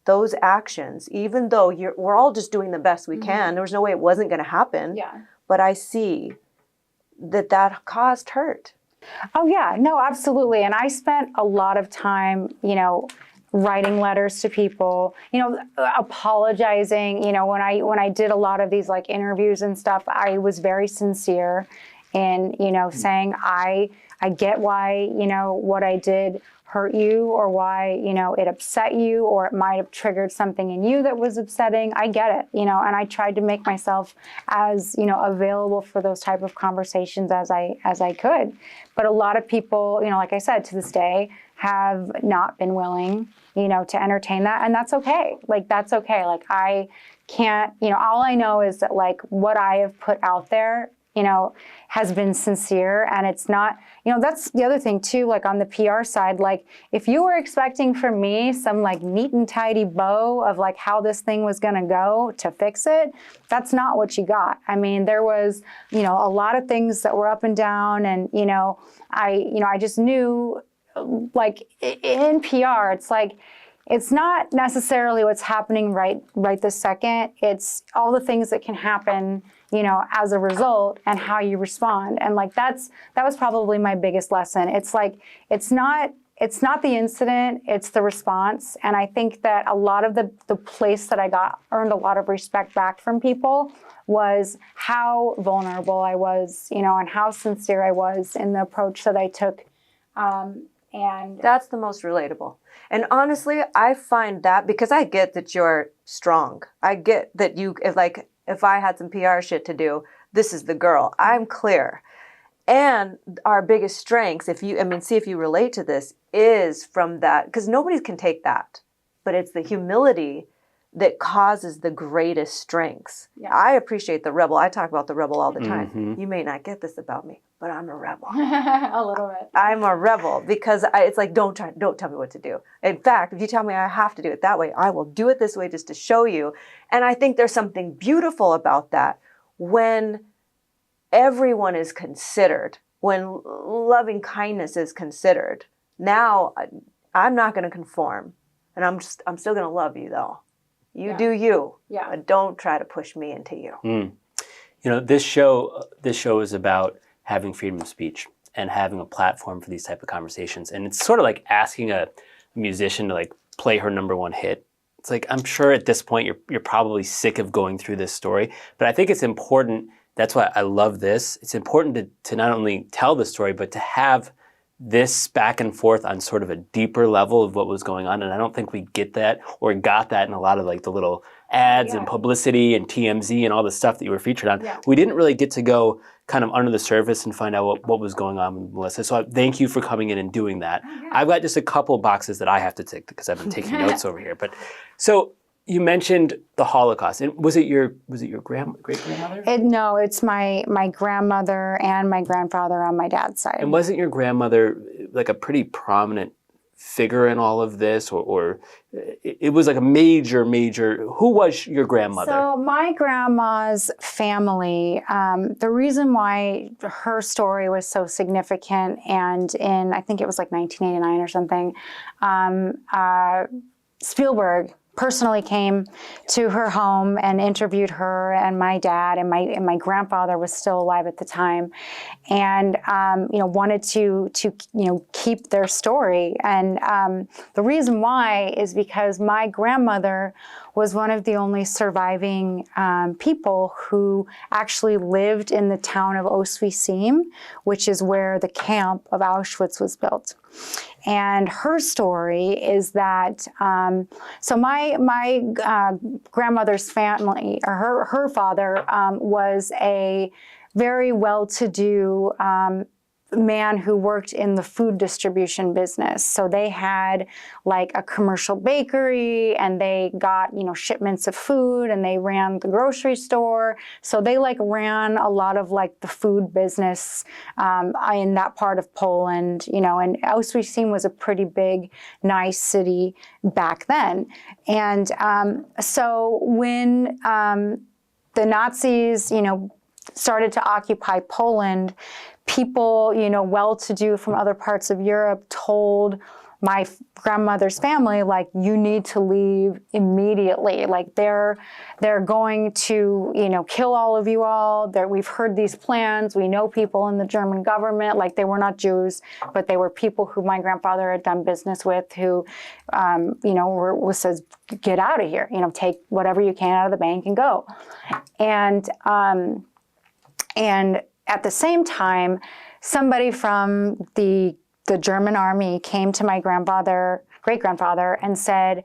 those actions, even though we're all just doing the best we can, there was no way it wasn't going to happen. Yeah. But I see that caused hurt. Oh yeah, no, absolutely. And I spent a lot of time, writing letters to people, apologizing. When I did a lot of these like interviews and stuff, I was very sincere in, saying I get why, what I did hurt you, or why, it upset you, or it might have triggered something in you that was upsetting. I get it, and I tried to make myself as, available for those type of conversations as I could. But a lot of people, like I said, to this day, have not been willing, to entertain that. And that's okay. Like, that's okay. Like, I can't, all I know is that, like, what I have put out there, has been sincere. And it's not, that's the other thing too, like on the PR side, like, if you were expecting from me some like neat and tidy bow of like how this thing was going to go to fix it, that's not what you got. I mean, there was, a lot of things that were up and down, and, I just knew, like, in PR, it's like, it's not necessarily what's happening right this second. It's all the things that can happen, as a result, and how you respond. And like, that was probably my biggest lesson. It's like, it's not the incident, it's the response. And I think that a lot of the place that I earned a lot of respect back from people was how vulnerable I was, and how sincere I was in the approach that I took. And that's the most relatable. And honestly, I find that, because I get that you're strong. I get that if I had some PR shit to do, this is the girl. I'm clear. And our biggest strengths, see if you relate to this, is from that, because nobody can take that. But it's the humility that causes the greatest strengths. Yeah. I appreciate the rebel. I talk about the rebel all the time. Mhm. You may not get this about me, but I'm a rebel. A little bit. I'm a rebel because it's like, don't tell me what to do. In fact, if you tell me I have to do it that way, I will do it this way just to show you. And I think there's something beautiful about that when everyone is considered, when loving kindness is considered. Now, I'm not going to conform, and I'm still going to love you though. You do you, but don't try to push me into you. You know, this show is about having freedom of speech and having a platform for these type of conversations. And it's sort of like asking a musician to like play her number one hit. It's like, I'm sure at this point you're probably sick of going through this story, but I think it's important. That's why I love this. It's important to not only tell the story, but to have this back and forth on sort of a deeper level of what was going on. And I don't think we get that or got that in a lot of like the little ads and publicity and TMZ and all the stuff that you were featured on. Yeah. We didn't really get to go kind of under the surface and find out what was going on with Melissa. So thank you for coming in and doing that. I've got just a couple boxes that I have to tick because I've been taking notes over here. But so you mentioned the Holocaust. And was it your great-grandmother? No, it's my grandmother and my grandfather on my dad's side. And wasn't your grandmother like a pretty prominent figure in all of this, or it was like a major, who was your grandmother? So my grandma's family, the reason why her story was so significant, and in, I think it was like 1989 or something, Spielberg personally came to her home and interviewed her and my dad, and my grandfather was still alive at the time, and wanted to keep their story. And the reason why is because my grandmother was one of the only surviving people who actually lived in the town of Ostwiecim, which is where the camp of Auschwitz was built. And her story is that, so my grandmother's family, or her father, was a very well-to-do man who worked in the food distribution business. So they had like a commercial bakery, and they got, shipments of food, and they ran the grocery store. So they like ran a lot of like the food business in that part of Poland, and Ostwiecim was a pretty big, nice city back then. And so when the Nazis, started to occupy Poland, people, well-to-do from other parts of Europe told my grandmother's family, like, you need to leave immediately. Like, they're going to, kill all of you all. We've heard these plans. We know people in the German government. Like, they were not Jews, but they were people who my grandfather had done business with who, says, get out of here. Take whatever you can out of the bank and go. And at the same time, somebody from the German army came to my great-grandfather, and said,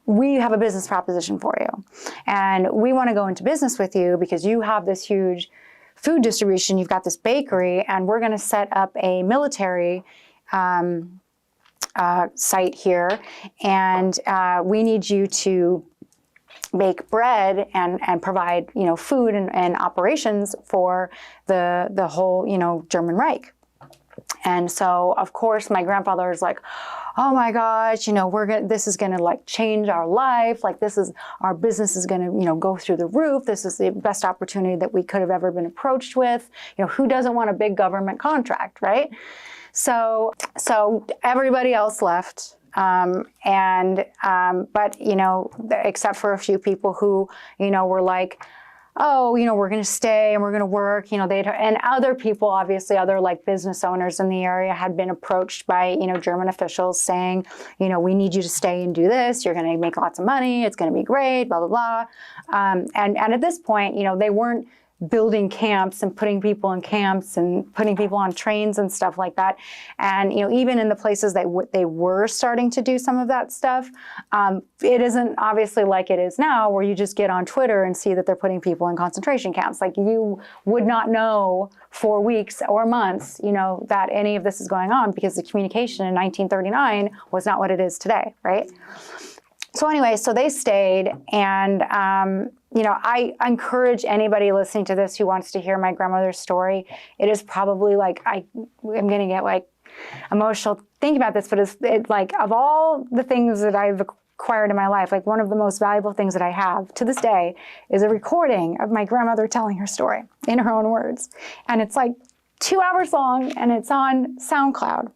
we have a business proposition for you. And we want to go into business with you because you have this huge food distribution, you've got this bakery, and we're going to set up a military site here. And we need you to make bread and provide, food and operations for the whole, German Reich. And so, of course, my grandfather is like, oh my gosh, this is gonna like change our life. Like, our business is gonna, go through the roof. This is the best opportunity that we could have ever been approached with. Who doesn't want a big government contract, right? So everybody else left. But, except for a few people who, were like, oh, we're going to stay and we're going to work, and other people, obviously other like business owners in the area had been approached by, German officials saying, we need you to stay and do this. You're going to make lots of money. It's going to be great, blah, blah, blah. And at this point, they weren't building camps and putting people in camps and putting people on trains and stuff like that. And, even in the places that they were starting to do some of that stuff, it isn't obviously like it is now, where you just get on Twitter and see that they're putting people in concentration camps. Like, you would not know for weeks or months, that any of this is going on, because the communication in 1939 was not what it is today, right? So anyway, so they stayed, and you know, I encourage anybody listening to this who wants to hear my grandmother's story. It is probably like I'm going to get like emotional thinking about this, but it's like of all the things that I've acquired in my life, like one of the most valuable things that I have to this day is a recording of my grandmother telling her story in her own words, and it's like 2 hours long, and it's on SoundCloud.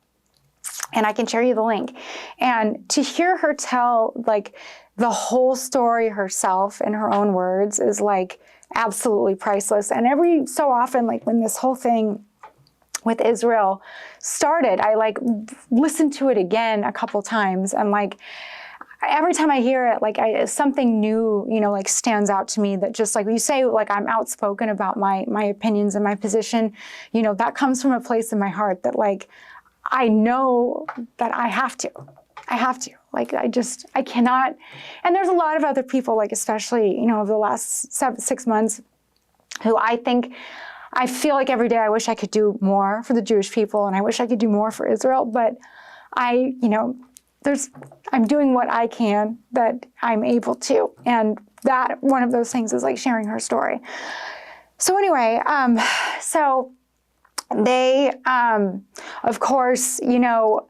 And I can share you the link. And to hear her tell like the whole story herself in her own words is like absolutely priceless. And every so often, like when this whole thing with Israel started, I like listened to it again a couple times. And like every time I hear it, like something new, you know, like stands out to me that just like you say, like I'm outspoken about my opinions and my position, you know, that comes from a place in my heart that like, I know that I have to, like, I cannot. And there's a lot of other people, like, especially, you know, over the last 6 months who I feel like every day I wish I could do more for the Jewish people, and I wish I could do more for Israel. But you know, I'm doing what I can that I'm able to. And that one of those things is like sharing her story. So anyway, so they, of course, you know,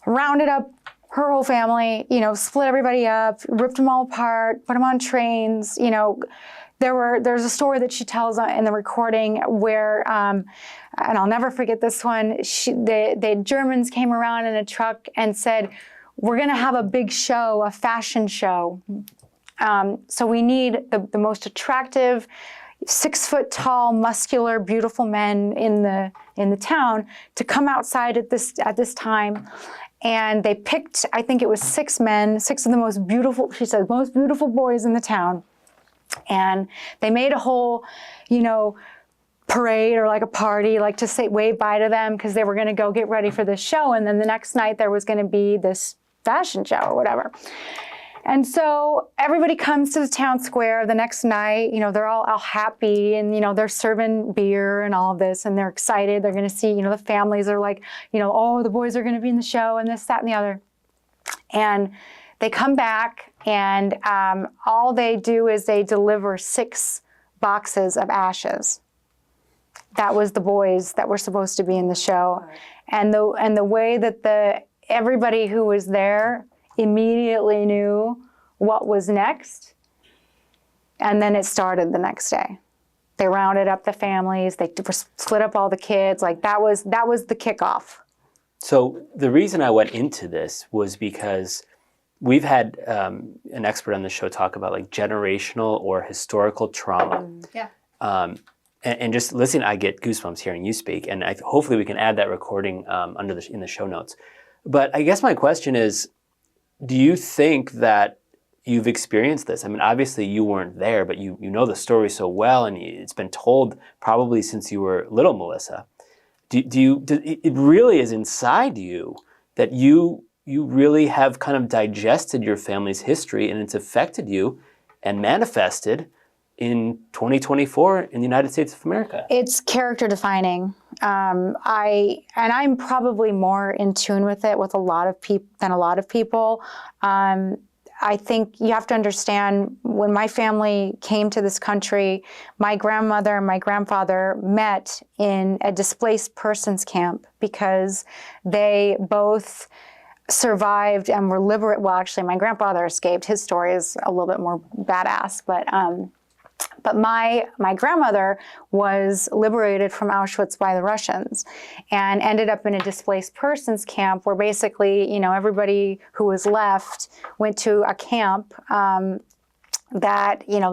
rounded up her whole family, you know, split everybody up, ripped them all apart, put them on trains. You know, there's a story that she tells in the recording where, and I'll never forget this one. The Germans came around in a truck and said, "We're going to have a big show, a fashion show. So we need the most attractive, 6 foot tall, muscular, beautiful men in the town to come outside at this time." And they picked, I think it was 6 men, 6 of the most beautiful, she said, most beautiful boys in the town. And they made a whole, you know, parade or like a party, like to say wave bye to them because they were going to go get ready for this show. And then the next night there was going to be this fashion show or whatever. And so everybody comes to the town square the next night. You know, they're all happy, and, you know, they're serving beer and all of this, and they're excited. They're going to see, you know, the families are like, you know, oh, the boys are going to be in the show and this, that, and the other. And they come back, and all they do is they deliver 6 boxes of ashes. That was the boys that were supposed to be in the show. And the way that everybody who was there immediately knew what was next. And then it started the next day. They rounded up the families, they split up all the kids. Like that was the kickoff. So the reason I went into this was because we've had an expert on the show talk about like generational or historical trauma. Yeah. And just listening, I get goosebumps hearing you speak, and hopefully we can add that recording in the show notes. But I guess my question is, do you think that you've experienced this? I mean, obviously you weren't there, but you know the story so well, and it's been told probably since you were little, Melissa. It really is inside you that you really have kind of digested your family's history, and it's affected you and manifested in 2024 in the United States of America? It's character defining. I'm probably more in tune with it with a lot of people. I think you have to understand, when my family came to this country, my grandmother and my grandfather met in a displaced persons camp because they both survived and were liberated. Well, actually, my grandfather escaped. His story is a little bit more badass, but my grandmother was liberated from Auschwitz by the Russians and ended up in a displaced persons camp where basically, you know, everybody who was left went to a camp that, you know,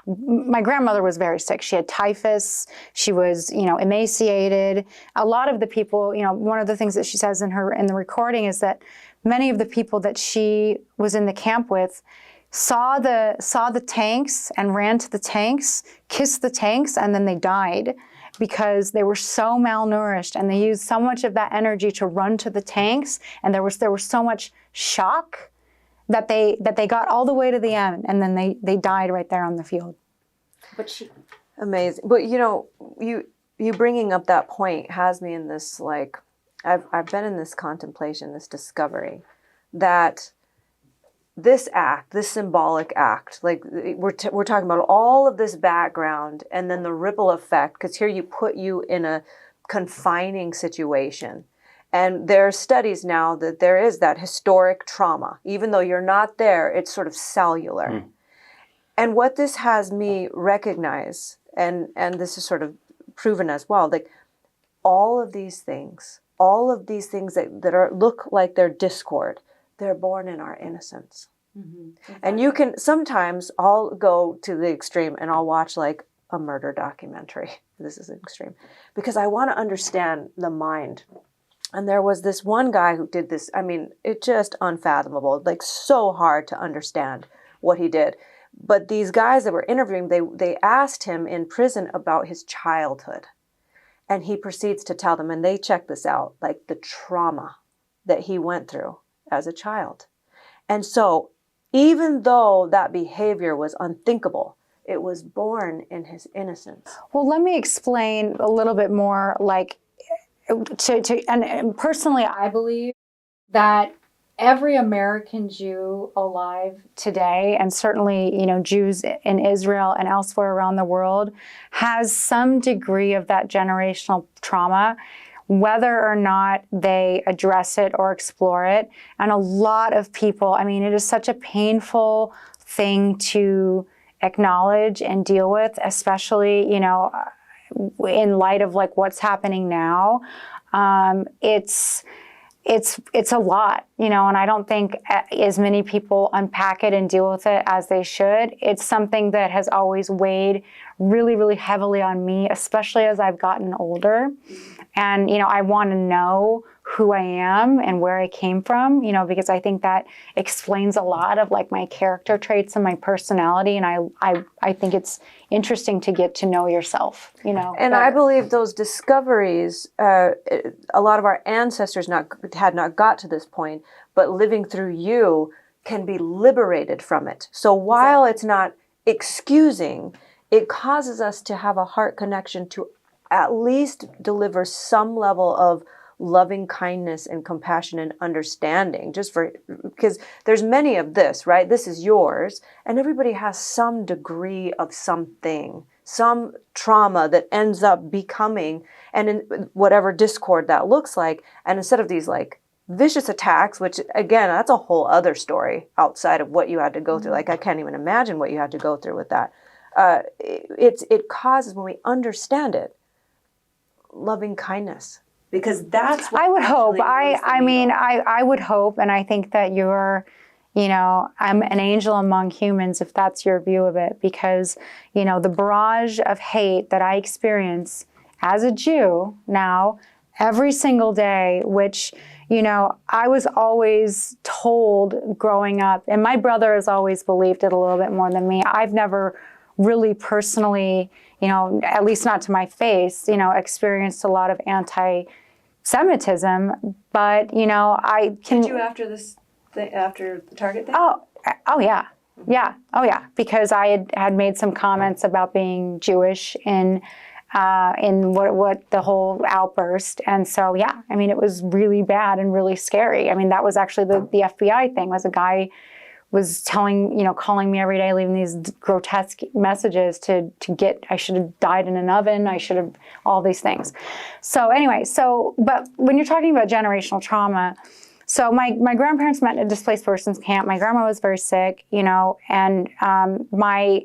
my grandmother was very sick. She had typhus. She was, you know, emaciated. A lot of the people, you know, one of the things that she says in the recording is that many of the people that she was in the camp with saw the tanks and ran to the tanks, kissed the tanks, and then they died because they were so malnourished, and they used so much of that energy to run to the tanks, and there was so much shock that they got all the way to the end, and then they died right there on the field. Amazing. But you know, you bringing up that point has me in this, like, I've been in this contemplation, this discovery that this act, this symbolic act, like we're talking about all of this background and then the ripple effect, because here you put you in a confining situation. And there are studies now that there is that historic trauma. Even though you're not there, it's sort of cellular. Mm. And what this has me recognize, and this is sort of proven as well, like all of these things that are look like they're discord, they're born in our innocence. Mm-hmm. Exactly. And you can, sometimes I'll go to the extreme and I'll watch like a murder documentary. This is extreme. Because I want to understand the mind. And there was this one guy who did this, I mean, it's just unfathomable, like so hard to understand what he did. But these guys that were interviewing, they asked him in prison about his childhood. And he proceeds to tell them, and they check this out, like the trauma that he went through as a child. And so even though that behavior was unthinkable, it was born in his innocence. Well, let me explain a little bit more, like, and personally, I believe that every American Jew alive today, and certainly, you know, Jews in Israel and elsewhere around the world, has some degree of that generational trauma, whether or not they address it or explore it. And a lot of people, I mean, it is such a painful thing to acknowledge and deal with, especially, you know, in light of like what's happening now. It's a lot, you know, and I don't think as many people unpack it and deal with it as they should. It's something that has always weighed really, really heavily on me, especially as I've gotten older. And, you know, I want to know who I am and where I came from, you know, because I think that explains a lot of like my character traits and my personality. And I think it's interesting to get to know yourself, you know. And I believe those discoveries, a lot of our ancestors had not got to this point, but living through you can be liberated from it. So while it's not excusing, it causes us to have a heart connection to at least deliver some level of loving kindness and compassion and understanding, because there's many of this, right? This is yours, and everybody has some degree of something, some trauma that ends up becoming, and in whatever discord that looks like. And instead of these like vicious attacks, which again, that's a whole other story outside of what you had to go through. Like I can't even imagine what you had to go through with that. It causes, when we understand it, loving kindness. Because that's what I would hope. I would hope, and I think that you're, you know, I'm an angel among humans if that's your view of it, because, you know, the barrage of hate that I experience as a Jew now every single day, which, you know, I was always told growing up, and my brother has always believed it a little bit more than me. I've never really personally, you know, at least not to my face, you know, experienced a lot of anti-Semitism, but, you know, I can... Did you after the Target thing? Oh yeah. Yeah. Oh yeah. Because I had made some comments about being Jewish in what the whole outburst. And so, yeah, I mean, it was really bad and really scary. I mean, that was actually the FBI thing, was a guy was telling, you know, calling me every day, leaving these grotesque messages to get, I should have died in an oven, I should have, all these things. So anyway, but when you're talking about generational trauma, so my grandparents met in a displaced persons camp. My grandma was very sick, you know, and my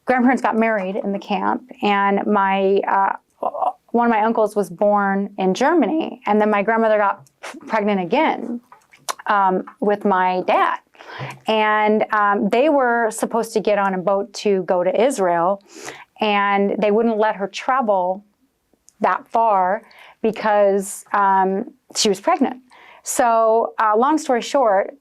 grandparents got married in the camp, and one of my uncles was born in Germany, and then my grandmother got pregnant again with my dad. And they were supposed to get on a boat to go to Israel, and they wouldn't let her travel that far because she was pregnant. So long story short,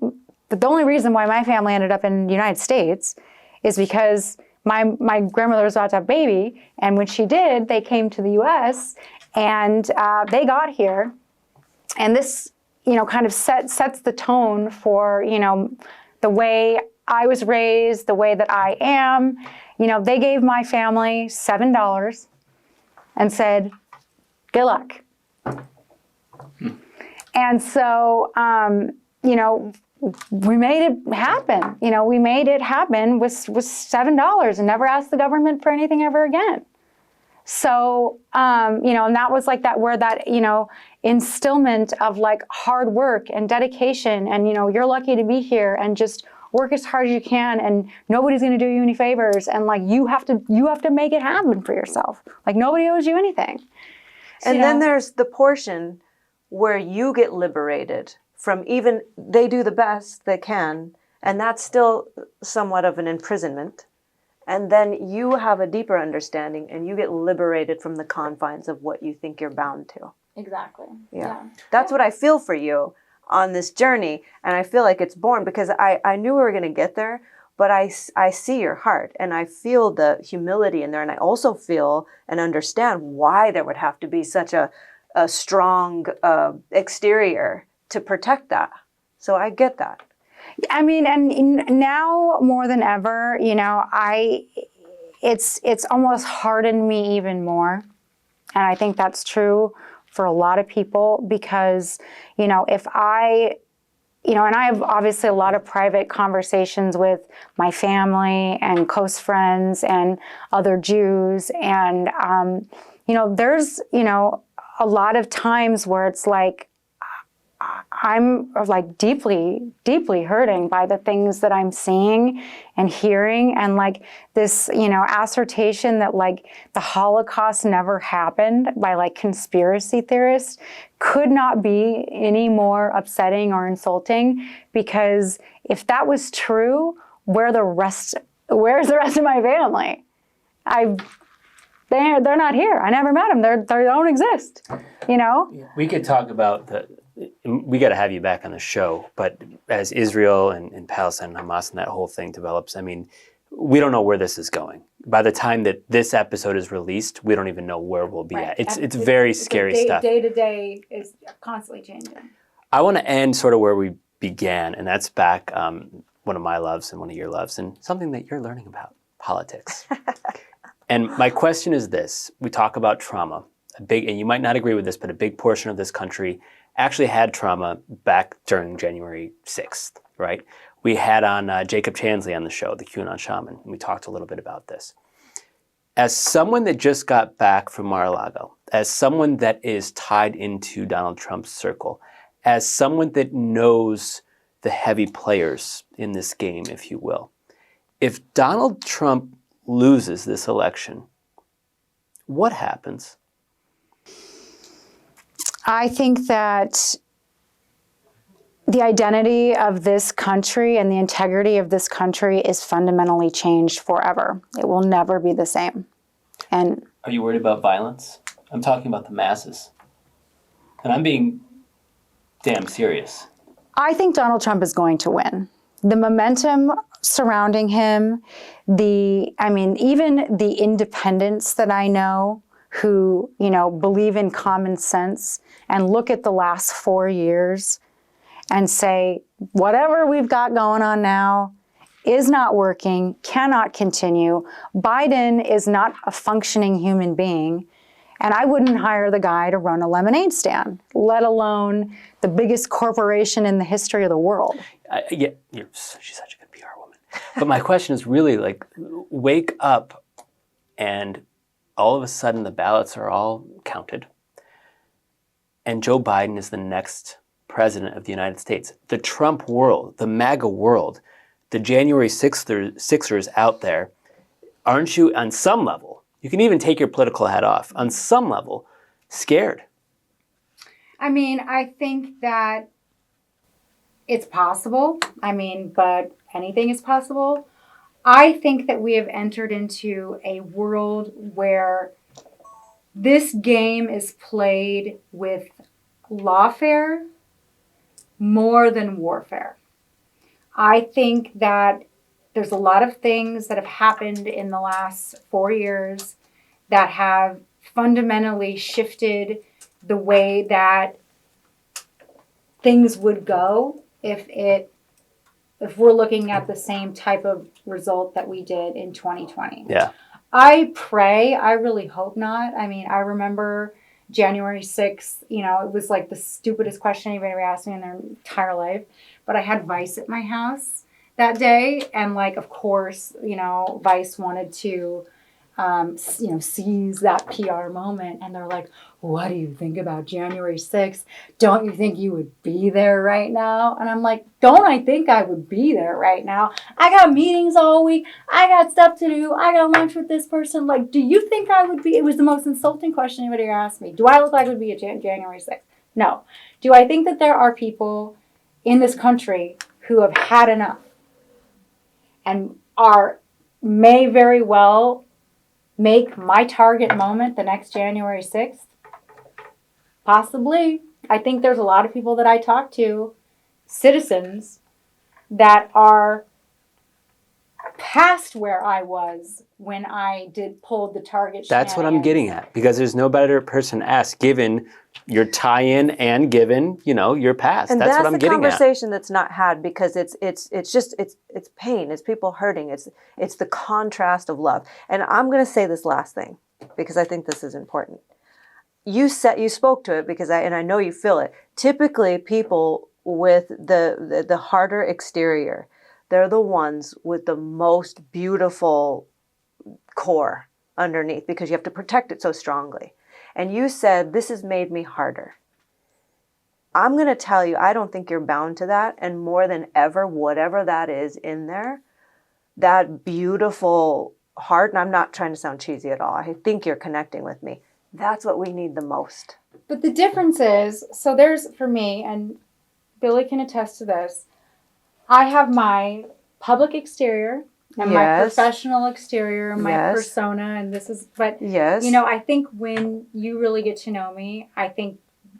the only reason why my family ended up in the United States is because my grandmother was about to have a baby, and when she did, they came to the U.S., and they got here, and this, you know, kind of sets the tone for, you know, the way I was raised, the way that I am. You know, they gave my family $7 and said, good luck. And so, you know, we made it happen. We made it happen with $7 and never asked the government for anything ever again. So, and that was like that, where that, instillment of like hard work and dedication and, you're lucky to be here and just work as hard as you can and nobody's going to do you any favors. And like, you have to make it happen for yourself. Like nobody owes you anything. So, and then there's the portion where you get liberated from even, they do the best they can, and that's still somewhat of an imprisonment. And then you have a deeper understanding and you get liberated from the confines of what you think you're bound to. Exactly. Yeah. That's what I feel for you on this journey. And I feel like it's born because I knew we were going to get there, but I see your heart and I feel the humility in there. And I also feel and understand why there would have to be such a strong exterior to protect that. So I get that. I mean, and now more than ever, it's almost hardened me even more. And I think that's true for a lot of people because, if I, and I have obviously a lot of private conversations with my family and close friends and other Jews. And, there's, a lot of times where it's like, I'm like deeply, deeply hurting by the things that I'm seeing and hearing, and like this, assertion that like the Holocaust never happened by like conspiracy theorists could not be any more upsetting or insulting, because if that was true, where's the rest of my family? They're not here. I never met them. They don't exist, We could talk about we got to have you back on the show, but as Israel and Palestine and Hamas and that whole thing develops, I mean, we don't know where this is going. By the time that this episode is released, we don't even know where we'll be at. It's very scary stuff. Day to day is constantly changing. I want to end sort of where we began, and that's back one of my loves and one of your loves, and something that you're learning about, politics. And my question is this. We talk about trauma. And you might not agree with this, but a big portion of this country actually had trauma back during January 6th, right? We had on Jacob Chansley on the show, the QAnon shaman, and we talked a little bit about this. As someone that just got back from Mar-a-Lago, as someone that is tied into Donald Trump's circle, as someone that knows the heavy players in this game, if you will, if Donald Trump loses this election, what happens? I think that the identity of this country and the integrity of this country is fundamentally changed forever. It will never be the same. And are you worried about violence? I'm talking about the masses. And I'm being damn serious. I think Donald Trump is going to win. The momentum surrounding him, even the independents that I know who, believe in common sense and look at the last 4 years and say, whatever we've got going on now is not working, cannot continue. Biden is not a functioning human being. And I wouldn't hire the guy to run a lemonade stand, let alone the biggest corporation in the history of the world. She's such a good PR woman. But my question is really like, wake up and all of a sudden the ballots are all counted. And Joe Biden is the next president of the United States. The Trump world, the MAGA world, the January 6ers out there, aren't you on some level, you can even take your political hat off, on some level, scared? I think that it's possible. But anything is possible. I think that we have entered into a world where this game is played with lawfare more than warfare. I think that there's a lot of things that have happened in the last 4 years that have fundamentally shifted the way that things would go if we're looking at the same type of result that we did in 2020. Yeah. I really hope not. I remember January 6th, it was like the stupidest question anybody ever asked me in their entire life. but I had Vice at my house that day. And like, of course, Vice wanted to, seize that PR moment. And they're like, what do you think about January 6th? Don't you think you would be there right now? And I'm like, don't I think I would be there right now? I got meetings all week. I got stuff to do. I got lunch with this person. Like, do you think I would be? It was the most insulting question anybody asked me. Do I look like I would be at January 6th? No. Do I think that there are people in this country who have had enough and may very well make my target moment the next January 6th? Possibly. I think there's a lot of people that I talk to, citizens, that are past where I was when I pulled the target. That's what I'm getting at, because there's no better person to ask, given your tie-in and given, your past. And that's what I'm getting at. That's the conversation that's not had, because it's pain, it's people hurting, it's the contrast of love. And I'm going to say this last thing, because I think this is important. You spoke to it, because I know you feel it. Typically, people with the harder exterior, they're the ones with the most beautiful core underneath, because you have to protect it so strongly. And you said, this has made me harder. I'm going to tell you, I don't think you're bound to that. And more than ever, whatever that is in there, that beautiful heart, and I'm not trying to sound cheesy at all. I think you're connecting with me. That's what we need the most. But the difference is, so there's, for me, and Billy can attest to this, I have my public exterior and my professional exterior and my persona, and this is, but, I think when you really get to know me, I think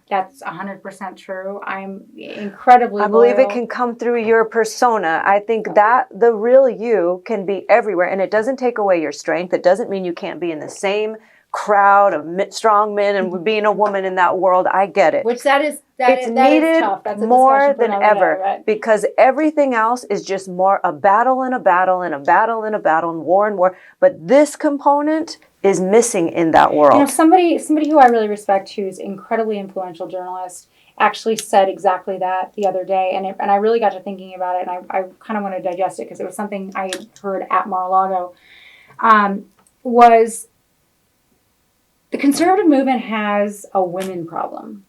that's 100% true. I'm incredibly I believe it can come through your persona. I think that the real you can be everywhere, and it doesn't take away your strength. It doesn't mean you can't be in the same crowd of strong men and being a woman in that world. I get it. Which that is needed tough. That's more than ever, right? Because everything else is just more a battle and a battle and a battle and a battle and war. But this component is missing in that world. Somebody who I really respect, who's an incredibly influential journalist, actually said exactly that the other day, and I really got to thinking about it, and I kind of want to digest it, because it was something I heard at Mar-a-Lago. Was the conservative movement has a women problem,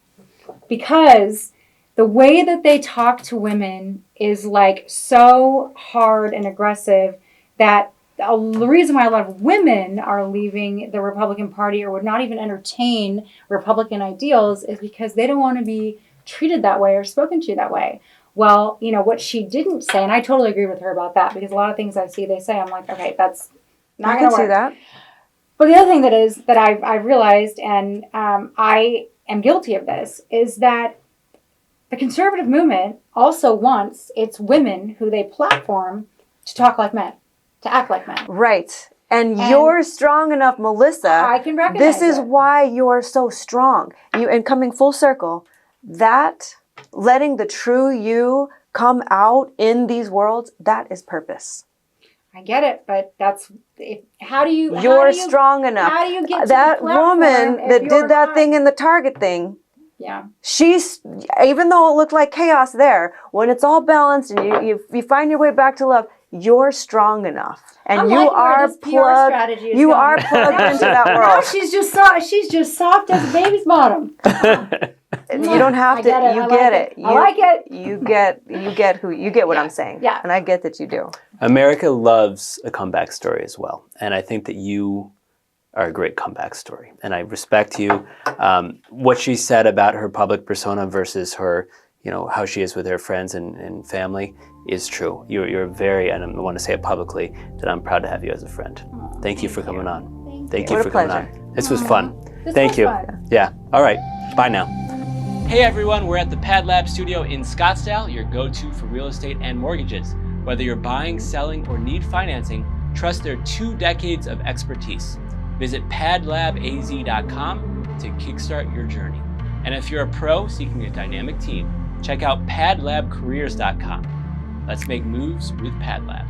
because the way that they talk to women is like so hard and aggressive that the reason why a lot of women are leaving the Republican Party or would not even entertain Republican ideals is because they don't want to be treated that way or spoken to that way. Well, what she didn't say, and I totally agree with her about that, because a lot of things I see they say, I'm like, okay, that's not going to work. I can see that. But the other thing that I've realized, and I am guilty of this, is that the conservative movement also wants its women who they platform to talk like men, to act like men. Right. And you're strong enough, Melissa. I can recognize this is why you're so strong. And coming full circle, that letting the true you come out in these worlds, that is purpose. I get it, but how do you... You're strong enough. How do you get to that the platform woman that did that thing in the Target thing? Yeah. She's, even though it looked like chaos there, when it's all balanced and you find your way back to love, you're strong enough, and you are plugged into that world. She's just soft as a baby's bottom. You don't have to. You get it. I like it. You get what I'm saying. Yeah. And I get that you do. America loves a comeback story as well, and I think that you are a great comeback story, and I respect you. What she said about her public persona versus her, how she is with her friends and family is true. You're very, and I want to say it publicly, that I'm proud to have you as a friend. Thank you for coming on. Thank you for coming on. This was fun. Thank you. Fun. Yeah. All right. Bye now. Hey everyone, we're at the Pad Lab studio in Scottsdale, your go-to for real estate and mortgages. Whether you're buying, selling, or need financing, trust their 2 decades of expertise. Visit padlabaz.com to kickstart your journey. And if you're a pro seeking a dynamic team, check out padlabcareers.com. Let's make moves with Pad Lab.